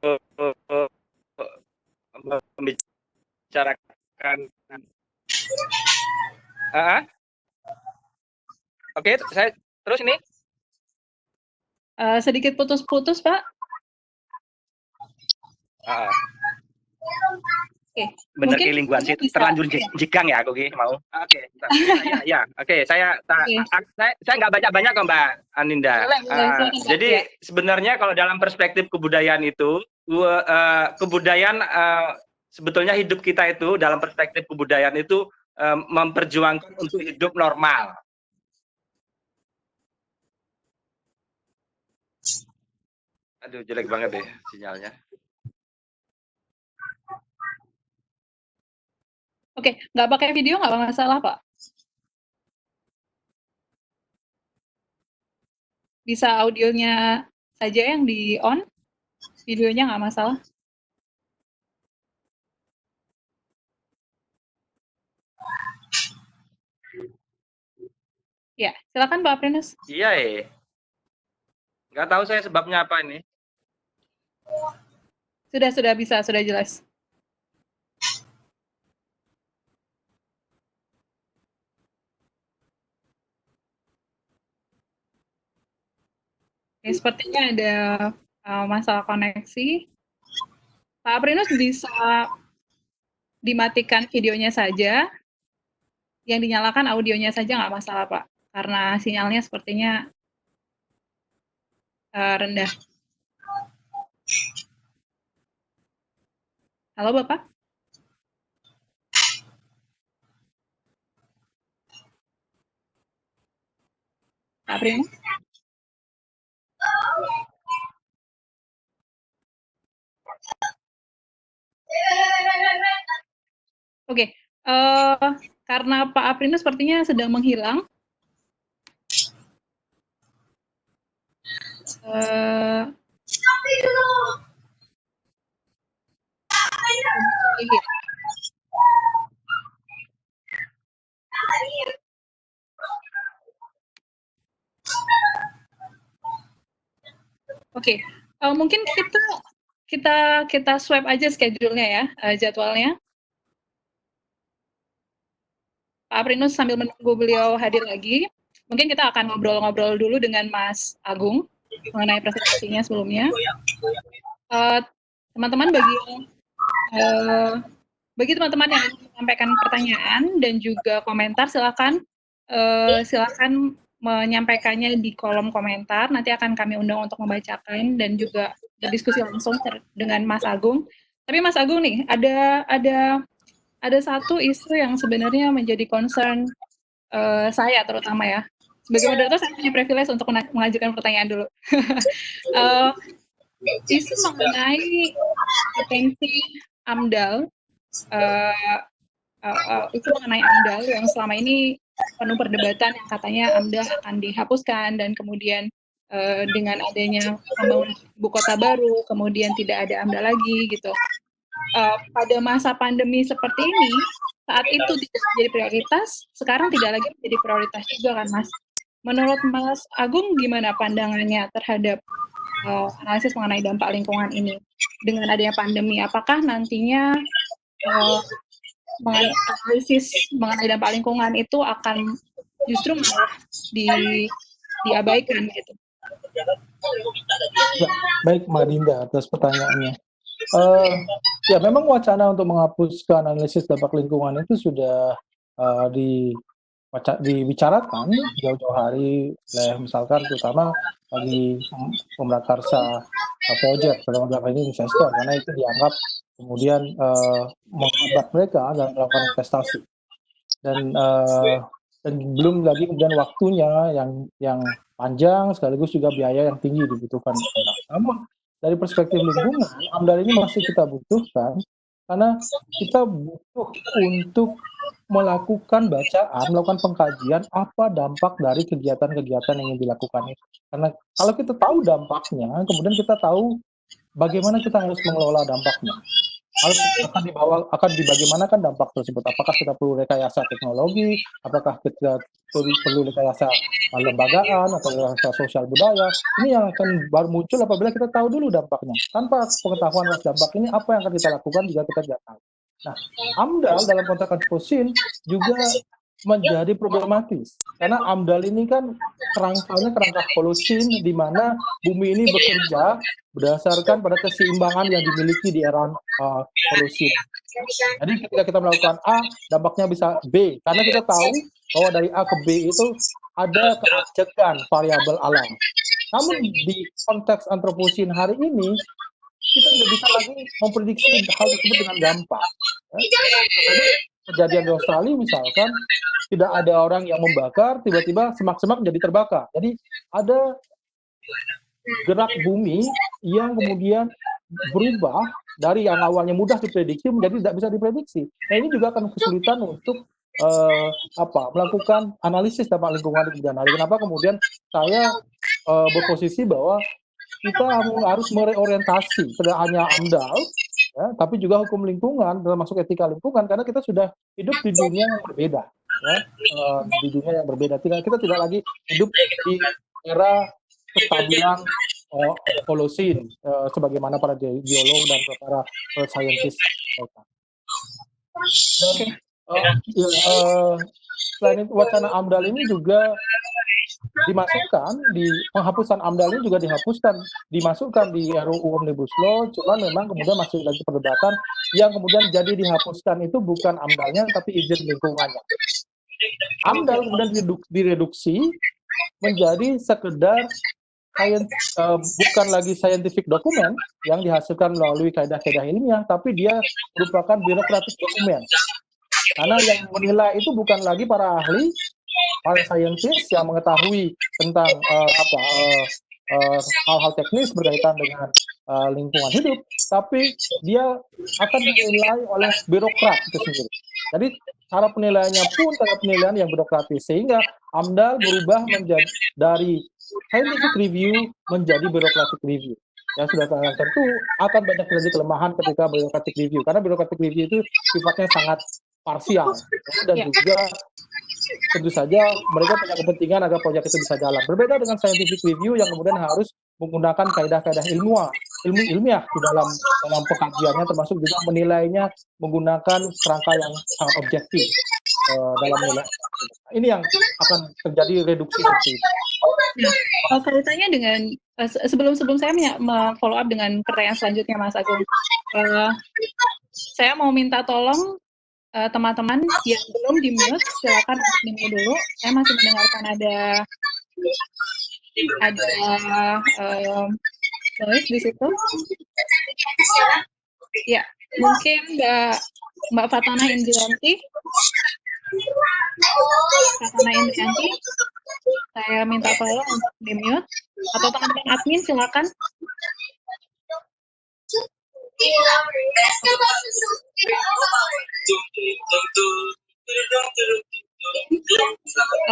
membicarakan. Oke, saya terus ini. Sedikit putus-putus Pak. Oke. Bener kilingguan sih, terlanjur jigang ya aku mau. Oke. Oke, saya nggak banyak kok Mbak Aninda. Jadi sebenarnya kalau dalam perspektif kebudayaan itu, kebudayaan sebetulnya hidup kita itu dalam perspektif kebudayaan itu memperjuangkan untuk hidup normal. Aduh, jelek banget deh sinyalnya. Oke, nggak pakai video nggak masalah Pak. Bisa audionya saja yang di on, videonya nggak masalah. Ya, silakan Pak Aprinus. Iya, nggak tahu saya sebabnya apa ini. Sudah bisa, sudah jelas. Oke, sepertinya ada masalah koneksi. Pak Aprinus bisa dimatikan videonya saja, yang dinyalakan audionya saja nggak masalah Pak, karena sinyalnya sepertinya rendah. Halo Bapak? Pak Aprinus? Oke, karena Pak Aprinus sepertinya sedang menghilang. Oke, mungkin kita swap aja schedule-nya ya, jadwalnya. Pak Aprinus sambil menunggu beliau hadir lagi, mungkin kita akan ngobrol-ngobrol dulu dengan Mas Agung. mengenai presentasinya sebelumnya. Teman-teman bagi teman-teman yang ingin menyampaikan pertanyaan dan juga komentar, silakan menyampaikannya di kolom komentar. Nanti akan kami undang untuk membacakan dan juga berdiskusi langsung dengan Mas Agung. Tapi Mas Agung nih, ada satu isu yang sebenarnya menjadi concern saya terutama ya. Sebagai moderator saya punya privilege untuk mengajukan pertanyaan dulu. Isu mengenai potensi AMDAL, itu mengenai AMDAL yang selama ini penuh perdebatan yang katanya AMDAL akan dihapuskan dan kemudian dengan adanya pembangunan ibu kota baru, kemudian tidak ada AMDAL lagi gitu. Pada masa pandemi seperti ini, saat itu tidak menjadi prioritas, sekarang tidak lagi menjadi prioritas juga kan Mas? Menurut Mas Agung gimana pandangannya terhadap analisis mengenai dampak lingkungan ini dengan adanya pandemi? Apakah nantinya analisis mengenai dampak lingkungan itu akan justru malah diabaikan gitu? Ya, baik Mbak Dinda atas pertanyaannya. Ya memang wacana untuk menghapuskan analisis dampak lingkungan itu sudah dibicarakan jauh-jauh hari oleh misalkan terutama bagi pemrakarsa proyek dalam ini investor, karena itu dianggap kemudian menghambat mereka dalam melakukan investasi dan belum lagi kemudian waktunya yang panjang sekaligus juga biaya yang tinggi dibutuhkan. Namun dari perspektif lingkungan, AMDAL ini masih kita butuhkan karena kita butuh untuk melakukan bacaan, melakukan pengkajian apa dampak dari kegiatan-kegiatan yang ingin dilakukan itu. Karena kalau kita tahu dampaknya, kemudian kita tahu bagaimana kita harus mengelola dampaknya. Akan dibagaimanakan dampak tersebut. Apakah kita perlu rekayasa teknologi, apakah kita perlu rekayasa lembagaan atau rekayasa sosial budaya. Ini yang akan baru muncul apabila kita tahu dulu dampaknya. Tanpa pengetahuan atas dampak ini, apa yang akan kita lakukan jika kita tidak tahu. Nah, AMDAL dalam konteks antroposin juga menjadi problematis karena AMDAL ini kan kerangkanya kerangka holosin di mana bumi ini bekerja berdasarkan pada keseimbangan yang dimiliki di era holosin. Jadi ketika kita melakukan A, dampaknya bisa B karena kita tahu bahwa dari A ke B itu ada keajekan variabel alam. Namun di konteks antroposin hari ini kita tidak bisa lagi memprediksi hal tersebut dengan gampang. Kejadian di Australia misalkan tidak ada orang yang membakar, tiba-tiba semak-semak jadi terbakar. Jadi ada gerak bumi yang kemudian berubah dari yang awalnya mudah diprediksi menjadi tidak bisa diprediksi. Nah ini juga akan kesulitan untuk melakukan analisis dampak lingkungan di kemudian hari. Kenapa kemudian saya berposisi bahwa kita harus mereorientasi tidak hanya AMDAL, ya, tapi juga hukum lingkungan, termasuk etika lingkungan, karena kita sudah hidup di dunia yang berbeda, ya, di dunia yang berbeda. Kita tidak lagi hidup di era kestabilan holosin, sebagaimana para geolog dan para saintis. Selain itu, wacana AMDAL ini juga dimasukkan di penghapusan AMDAL ini juga dimasukkan di RUU Omnibus Law, cuman memang kemudian masih lagi perdebatan yang kemudian jadi dihapuskan itu bukan AMDAL-nya tapi izin lingkungannya. AMDAL kemudian direduksi menjadi sekedar bukan lagi scientific dokumen yang dihasilkan melalui kaidah-kaidah ilmiah, tapi dia merupakan birokratik dokumen. Karena yang menilai itu bukan lagi para ahli, para saintis yang mengetahui tentang hal-hal teknis berkaitan dengan lingkungan hidup, tapi dia akan dinilai oleh birokrat itu sendiri. Jadi cara penilaiannya pun cara penilaian yang birokratis, sehingga AMDAL berubah menjadi dari scientific review menjadi birokratik review. Ya sudah tentu akan banyak terjadi kelemahan ketika birokratik review, karena birokratik review itu sifatnya sangat parsial, dan juga tentu saja mereka punya kepentingan agar proyek itu bisa jalan. Berbeda dengan scientific review yang kemudian harus menggunakan kaidah-kaidah ilmiah di dalam pengkajiannya, termasuk juga menilainya menggunakan kerangka yang sangat objektif dalam menilai. Ini yang akan terjadi reduksi seperti itu. Nah, kaitannya dengan sebelum saya follow up dengan pertanyaan selanjutnya, Mas Agung. Saya mau minta tolong teman-teman yang belum di-mute, silakan untuk di-mute dulu. Saya masih mendengarkan ada noise di situ. Ya, mungkin Mbak Fatana Indrianti. Saya minta tolong untuk di-mute. Atau teman-teman admin silakan.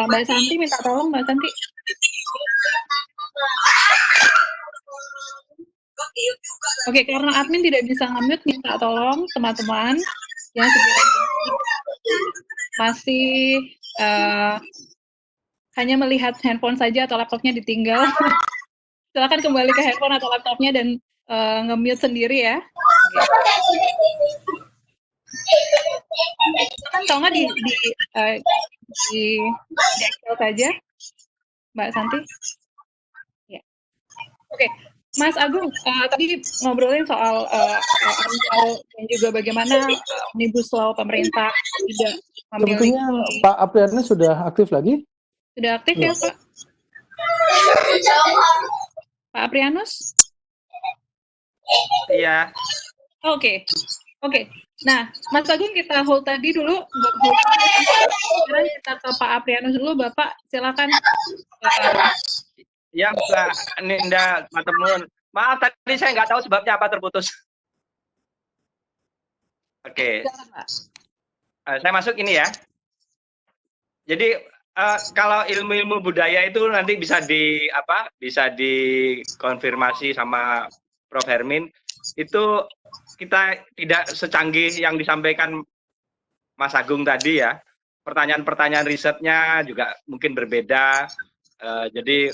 Mbak Santi minta tolong, Mbak Santi. Oke, karena admin tidak bisa nge-mute, minta tolong teman-teman yang sekiranya masih hanya melihat handphone saja atau laptopnya ditinggal, silakan kembali ke handphone atau laptopnya dan nge-mute sendiri ya. Kalau nggak di Excel saja, Mbak Santi. Ya. Oke. Mas Agung, tadi ngobrolin soal dan juga bagaimana Omnibus Law pemerintah tidak memiliki. Sebetulnya Pak Aprianus sudah aktif lagi? Sudah aktif ya, Pak? Pak Aprianus? Iya. Oke. Nah, Mas Agung kita hold tadi dulu. Sekarang kita ke Pak Aprianus dulu, Bapak. Silakan. Ya, Mbak Ninda, teman-teman. Maaf, tadi saya nggak tahu sebabnya apa terputus. Oke. Saya masuk ini ya. Jadi, kalau ilmu-ilmu budaya itu nanti bisa dikonfirmasi sama Prof. Hermin. Itu kita tidak secanggih yang disampaikan Mas Agung tadi ya. Pertanyaan-pertanyaan risetnya juga mungkin berbeda. Jadi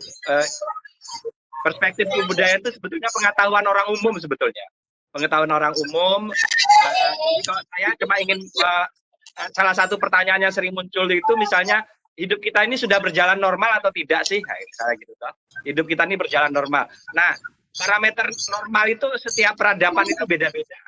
perspektif budaya itu sebetulnya pengetahuan orang umum sebetulnya. Pengetahuan orang umum. Jadi kalau saya cuma ingin salah satu pertanyaan yang sering muncul itu misalnya hidup kita ini sudah berjalan normal atau tidak sih? Nah, misalnya gitu toh. Hidup kita ini berjalan normal. Nah, parameter normal itu setiap peradaban itu beda-beda.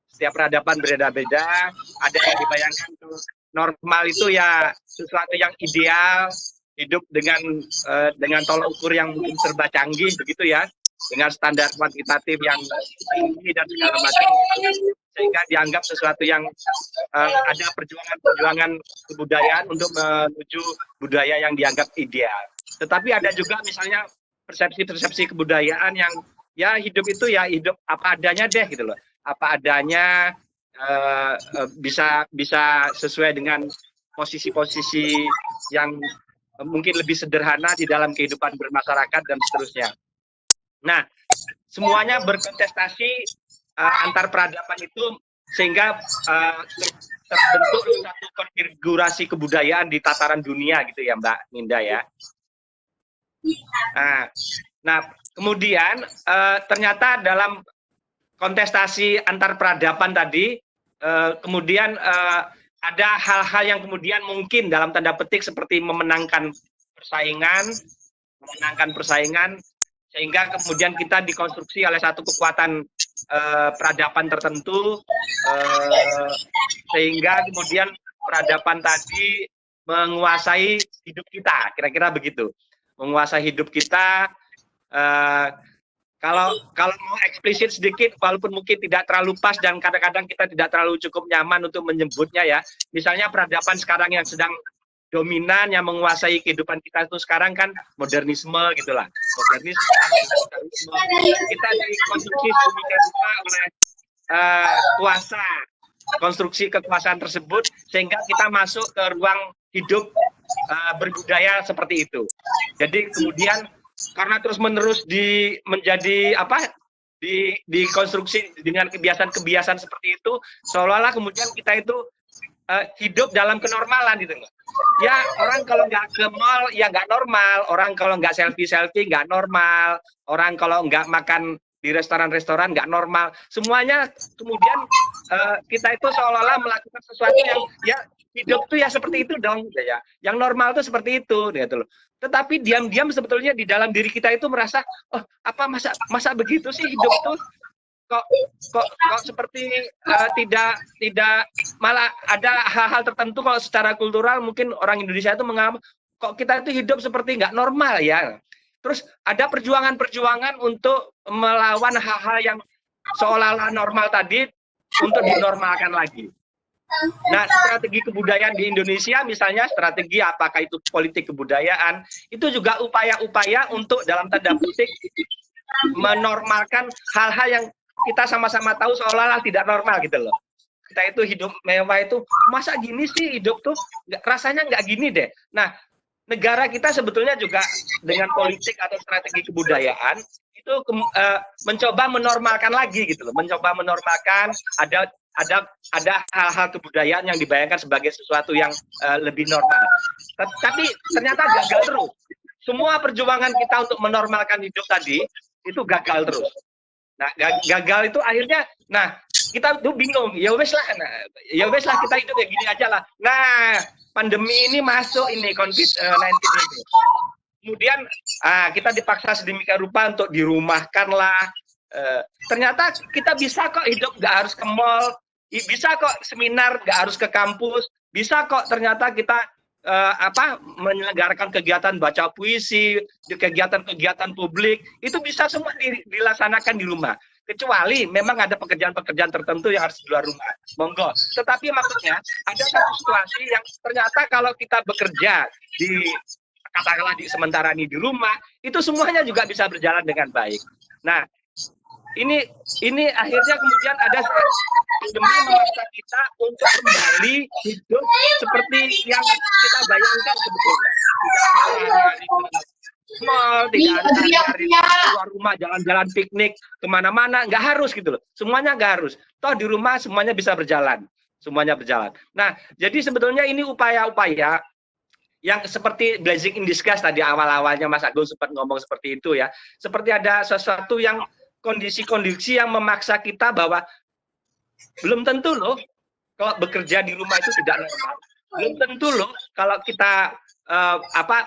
Setiap peradaban beda-beda. Ada yang dibayangkan tuh normal itu ya sesuatu yang ideal, hidup dengan tolak ukur yang mungkin serba canggih begitu ya, dengan standar kuantitatif yang tinggi dan segala macam, sehingga dianggap sesuatu yang ada perjuangan kebudayaan untuk menuju budaya yang dianggap ideal. Tetapi ada juga misalnya persepsi kebudayaan yang ya hidup itu ya hidup apa adanya deh gitu loh, apa adanya, bisa sesuai dengan posisi-posisi yang mungkin lebih sederhana di dalam kehidupan bermasyarakat dan seterusnya. Nah, semuanya berkontestasi antar peradaban itu sehingga terbentuk satu konfigurasi kebudayaan di tataran dunia gitu ya Mbak Ninda ya. Nah kemudian ternyata dalam kontestasi antar peradaban tadi kemudian ada hal-hal yang kemudian mungkin dalam tanda petik seperti memenangkan persaingan sehingga kemudian kita dikonstruksi oleh satu kekuatan peradaban tertentu sehingga kemudian peradaban tadi menguasai hidup kita, kira-kira begitu, menguasai hidup kita. Kalau mau eksplisit sedikit, walaupun mungkin tidak terlalu pas dan kadang-kadang kita tidak terlalu cukup nyaman untuk menyebutnya ya. Misalnya peradaban sekarang yang sedang dominan yang menguasai kehidupan kita itu sekarang kan modernisme gitulah. Modernisme kita dikonstruksi sedemikian rupa oleh kuasa, konstruksi kekuasaan tersebut sehingga kita masuk ke ruang hidup berbudaya seperti itu. Jadi kemudian karena terus-menerus menjadi dikonstruksi dengan kebiasaan-kebiasaan seperti itu, seolah-olah kemudian kita itu hidup dalam kenormalan gitu. Ya orang kalau nggak ke mall ya nggak normal, orang kalau nggak selfie nggak normal, orang kalau nggak makan di restoran-restoran nggak normal, semuanya kemudian kita itu seolah-olah melakukan sesuatu yang ya hidup tuh ya seperti itu dong, ya. Yang normal tuh seperti itu, gitu loh. Tetapi diam-diam sebetulnya di dalam diri kita itu merasa, oh apa masa begitu sih hidup tuh? Kok seperti tidak malah ada hal-hal tertentu kalau secara kultural mungkin orang Indonesia itu menganggap kok kita itu hidup seperti nggak normal ya. Terus ada perjuangan-perjuangan untuk melawan hal-hal yang seolah-olah normal tadi untuk dinormalkan lagi. Nah, strategi kebudayaan di Indonesia misalnya strategi apakah itu politik kebudayaan, itu juga upaya-upaya untuk dalam tanda petik menormalkan hal-hal yang kita sama-sama tahu seolah-olah tidak normal gitu loh. Kita itu hidup mewah itu, masa gini sih hidup tuh, rasanya nggak gini deh. Nah, negara kita sebetulnya juga dengan politik atau strategi kebudayaan itu mencoba menormalkan lagi gitu loh, mencoba menormalkan ada hal-hal kebudayaan yang dibayangkan sebagai sesuatu yang lebih normal. Tapi ternyata gagal terus. Semua perjuangan kita untuk menormalkan hidup tadi itu gagal terus. Nah, gagal itu akhirnya, nah kita tuh bingung. Ya wes lah kita hidup kayak gini aja lah. Nah, pandemi ini masuk ini COVID-19 ini. Kemudian kita dipaksa sedemikian rupa untuk dirumahkan lah. Ternyata kita bisa kok hidup nggak harus ke mall, bisa kok seminar nggak harus ke kampus, bisa kok ternyata kita menyelenggarakan kegiatan baca puisi, kegiatan-kegiatan publik, itu bisa semua dilaksanakan di rumah. Kecuali memang ada pekerjaan-pekerjaan tertentu yang harus di luar rumah, monggo. Tetapi maksudnya ada satu situasi yang ternyata kalau kita bekerja katakanlah sementara ini di rumah, itu semuanya juga bisa berjalan dengan baik. Nah, ini akhirnya kemudian ada pandemi memaksa kita untuk kembali hidup seperti yang kita bayangkan sebetulnya. Tidak ada hari keluar rumah, jalan-jalan piknik kemana-mana, nggak harus gitu loh. Semuanya nggak harus. Toh di rumah semuanya bisa berjalan, semuanya berjalan. Nah, jadi sebetulnya ini upaya-upaya yang seperti blessing in disguise tadi awal-awalnya Mas Agung sempat ngomong seperti itu ya. Seperti ada sesuatu yang kondisi-kondisi yang memaksa kita bahwa belum tentu loh kalau bekerja di rumah itu tidak normal. Belum tentu loh kalau kita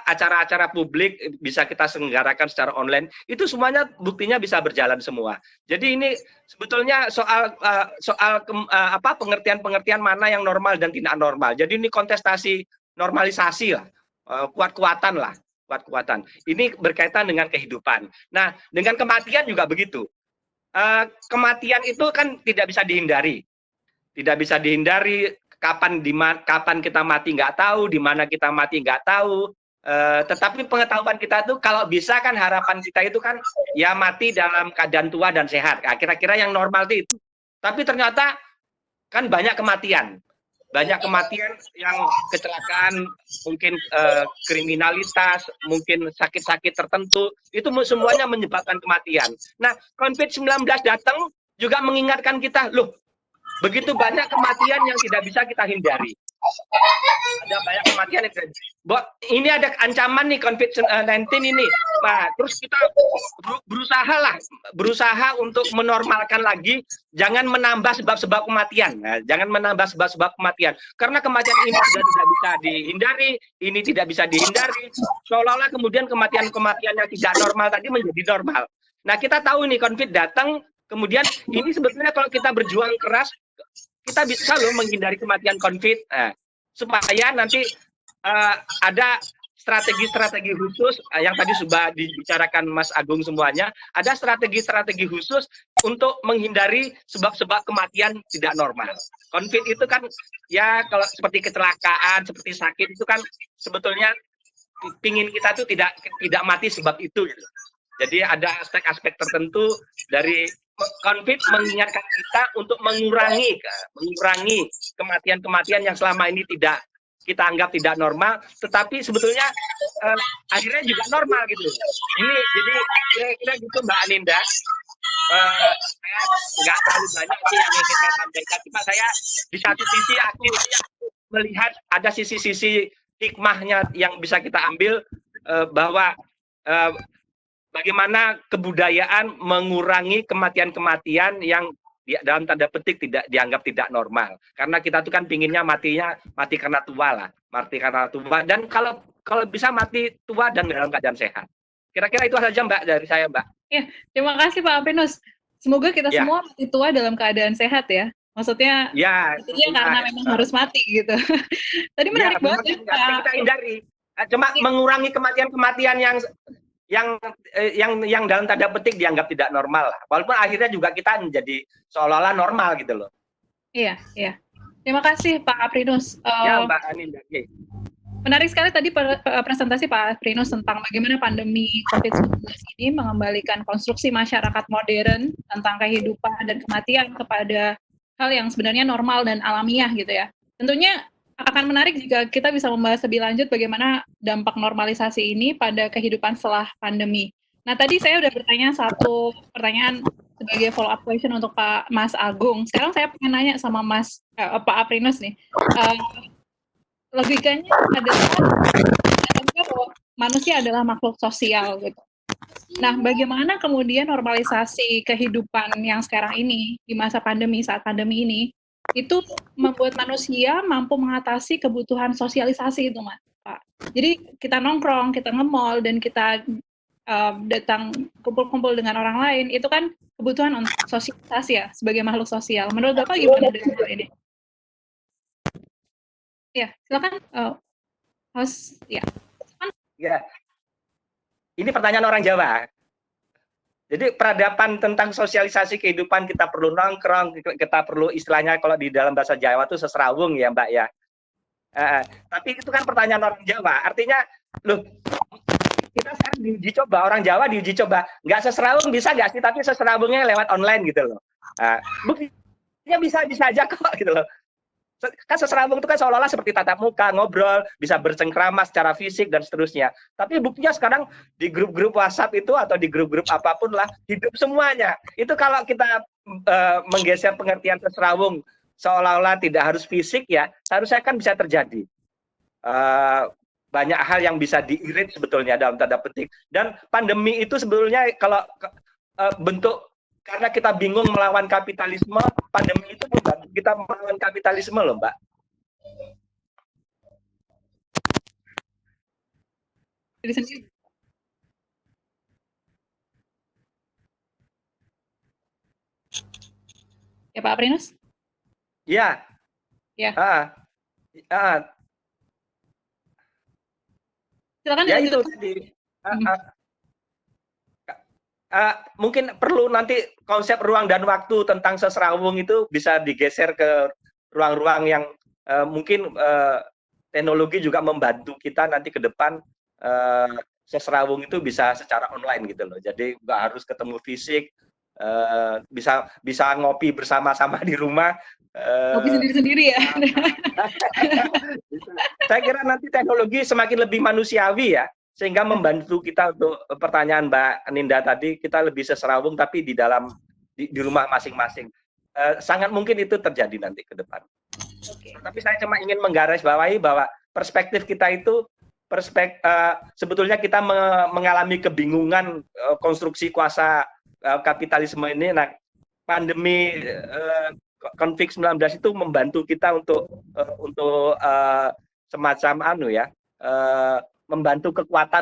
acara-acara publik bisa kita selenggarakan secara online, itu semuanya buktinya bisa berjalan semua. Jadi ini sebetulnya soal pengertian mana yang normal dan tidak normal. Jadi ini kontestasi normalisasi lah, kuat-kuatan. Ini berkaitan dengan kehidupan. Nah, dengan kematian juga begitu. Kematian itu kan tidak bisa dihindari. Tidak bisa dihindari. Kapan kita mati nggak tahu, di mana kita mati nggak tahu. Tetapi pengetahuan kita itu kalau bisa kan harapan kita itu kan ya mati dalam keadaan tua dan sehat. Nah, kira-kira yang normal itu. Tapi ternyata kan banyak kematian yang kecelakaan, mungkin kriminalitas, mungkin sakit-sakit tertentu, itu semuanya menyebabkan kematian. Nah, COVID-19 datang juga mengingatkan kita, loh, begitu banyak kematian yang tidak bisa kita hindari. Ada banyak kematian yang ini ada ancaman nih COVID-19 ini. Nah, terus kita berusaha untuk menormalkan lagi, jangan menambah sebab-sebab kematian. Nah, jangan menambah sebab-sebab kematian. Karena kematian ini sudah tidak bisa dihindari, ini tidak bisa dihindari. Seolah-olah kemudian kematian-kematian yang tidak normal tadi menjadi normal. Nah, kita tahu ini COVID datang, kemudian ini sebetulnya kalau kita berjuang keras, kita bisa loh menghindari kematian COVID. Nah, supaya nanti ada strategi-strategi khusus yang tadi sudah dibicarakan Mas Agung semuanya, ada strategi-strategi khusus untuk menghindari sebab-sebab kematian tidak normal. COVID itu kan ya kalau seperti kecelakaan, seperti sakit itu kan sebetulnya pingin kita tuh tidak mati sebab itu gitu. Jadi ada aspek-aspek tertentu dari COVID mengingatkan kita untuk mengurangi kematian-kematian yang selama ini tidak kita anggap tidak normal, tetapi sebetulnya akhirnya juga normal gitu. Ini jadi kira-kira gitu Mbak Aninda. Saya nggak terlalu banyak sih yang ingin saya sampaikan, cuma saya di satu sisi aku melihat ada sisi-sisi hikmahnya yang bisa kita ambil bahwa bagaimana kebudayaan mengurangi kematian-kematian yang dalam tanda petik tidak dianggap tidak normal. Karena kita tuh kan pinginnya mati karena tua lah, mati karena tua. Dan kalau bisa mati tua dan dalam keadaan sehat. Kira-kira itu saja Mbak dari saya Mbak. Ya, terima kasih Pak Aprinus. Semoga kita semua mati tua dalam keadaan sehat ya. Maksudnya, karena memang harus mati gitu. Tadi menarik banget ya. Kita hindari. Cuma mengurangi kematian-kematian yang dalam tanda petik dianggap tidak normal lah. Walaupun akhirnya juga kita menjadi seolah-olah normal gitu loh. Iya. Terima kasih Pak Aprinus. Ya Mbak Aninda. Menarik sekali tadi presentasi Pak Aprinus tentang bagaimana pandemi COVID-19 ini mengembalikan konstruksi masyarakat modern tentang kehidupan dan kematian kepada hal yang sebenarnya normal dan alamiah gitu ya. Tentunya akan menarik jika kita bisa membahas lebih lanjut bagaimana dampak normalisasi ini pada kehidupan setelah pandemi. Nah, tadi saya udah bertanya satu pertanyaan sebagai follow up question untuk Pak Mas Agung. Sekarang saya pengen nanya sama Pak Aprinus nih. Logikanya adalah bahwa manusia adalah makhluk sosial gitu. Nah, bagaimana kemudian normalisasi kehidupan yang sekarang ini di masa pandemi, saat pandemi ini itu membuat manusia mampu mengatasi kebutuhan sosialisasi itu, Pak. Jadi kita nongkrong, kita nge-mall, dan kita datang kumpul-kumpul dengan orang lain, itu kan kebutuhan untuk sosialisasi ya, sebagai makhluk sosial. Menurut Bapak gimana dengan hal ini? Ya, silakan host. Ya. Ini pertanyaan orang Jawa. Jadi peradaban tentang sosialisasi kehidupan, kita perlu nongkrong, kita perlu istilahnya kalau di dalam bahasa Jawa itu seserawung ya Mbak ya. Tapi itu kan pertanyaan orang Jawa. Artinya, loh, kita sekarang diuji coba, orang Jawa diuji coba. Nggak seserawung bisa nggak sih, tapi seserawungnya lewat online gitu loh. Buktinya bisa aja kok gitu loh. Kan seserawung itu kan seolah-olah seperti tatap muka, ngobrol, bisa bercengkrama secara fisik dan seterusnya. Tapi buktinya sekarang di grup-grup WhatsApp itu atau di grup-grup apapun lah, hidup semuanya. Itu kalau kita menggeser pengertian seserawung seolah-olah tidak harus fisik ya, seharusnya kan bisa terjadi. Banyak hal yang bisa diirit sebetulnya dalam tanda petik. Dan pandemi itu sebetulnya kalau bentuk, karena kita bingung melawan kapitalisme, pandemi itu membantu kita melawan kapitalisme loh, Mbak. Ya Pak Aprinus? Ya. Silakan. Ya itu tadi. Mungkin perlu nanti konsep ruang dan waktu tentang seserawung itu bisa digeser ke ruang-ruang yang mungkin teknologi juga membantu kita nanti ke depan seserawung itu bisa secara online gitu loh. Jadi nggak harus ketemu fisik, bisa ngopi bersama-sama di rumah. Ngopi sendiri-sendiri ya. Saya kira nanti teknologi semakin lebih manusiawi ya, sehingga membantu kita untuk pertanyaan Mbak Ninda tadi, kita lebih seserawung tapi di rumah masing-masing. Sangat mungkin itu terjadi nanti ke depan. Tapi saya cuma ingin menggarisbawahi bahwa perspektif kita itu sebetulnya kita mengalami kebingungan konstruksi kuasa kapitalisme ini. Nah, pandemi COVID-19 itu membantu kita untuk semacam membantu kekuatan.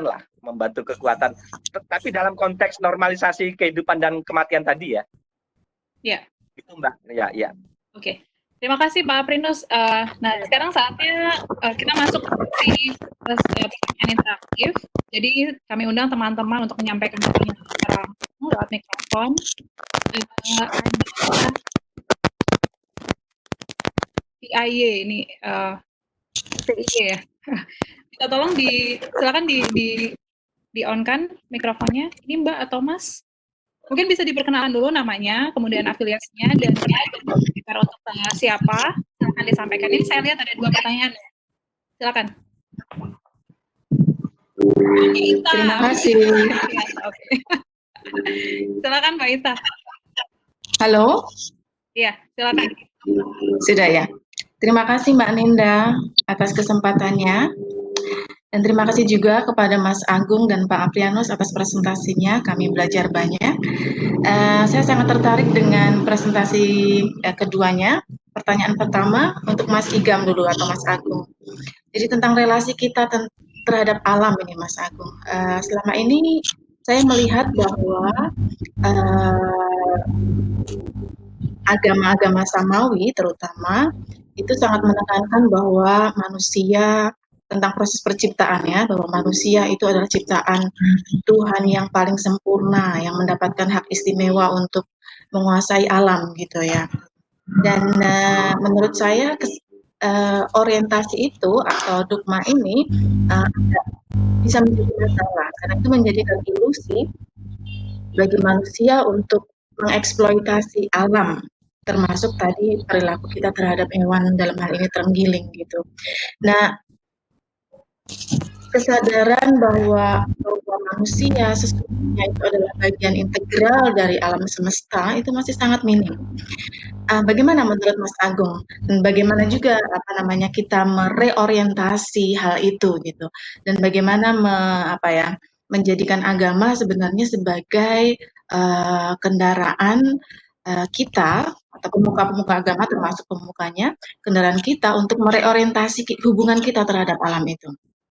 Tapi dalam konteks normalisasi kehidupan dan kematian tadi ya. Ya. Itu Mbak. Ya. Oke. Terima kasih Pak Aprinus. Nah, sekarang saatnya kita masuk di pertanyaan interaktif. Jadi kami undang teman-teman untuk menyampaikan pertanyaan secara lewat mikrofon. PIY ini PIY ya. Kita tolong silakan di on kan mikrofonnya. Ini Mbak atau Mas? Mungkin bisa diperkenalkan dulu namanya, kemudian afiliasinya, dan bicara untuk siapa, silakan disampaikan. Ini saya lihat ada 2 pertanyaan. Silakan. Terima kasih. Silakan Mbak Ita. Halo? Iya, silakan. Sudah ya. Terima kasih Mbak Ninda atas kesempatannya. Dan terima kasih juga kepada Mas Agung dan Pak Aprianus atas presentasinya. Kami belajar banyak. Saya sangat tertarik dengan presentasi keduanya. Pertanyaan pertama untuk Mas Igam dulu atau Mas Agung. Jadi tentang relasi kita terhadap alam ini, Mas Agung. Selama ini saya melihat bahwa agama-agama samawi terutama itu sangat menekankan bahwa manusia tentang proses perciptaannya, bahwa manusia itu adalah ciptaan Tuhan yang paling sempurna, yang mendapatkan hak istimewa untuk menguasai alam gitu ya. Dan menurut saya orientasi itu atau dogma ini bisa menjadi masalah karena itu menjadikan ilusi bagi manusia untuk mengeksploitasi alam, termasuk tadi perilaku kita terhadap hewan dalam hal ini terenggiling gitu. Nah, kesadaran bahwa manusia sesungguhnya itu adalah bagian integral dari alam semesta itu masih sangat minim. Bagaimana menurut Mas Agung? Dan bagaimana juga kita mereorientasi hal itu gitu? Dan bagaimana menjadikan agama sebenarnya sebagai kendaraan kita atau pemuka-pemuka agama termasuk pemukanya, kendaraan kita untuk mereorientasi hubungan kita terhadap alam itu.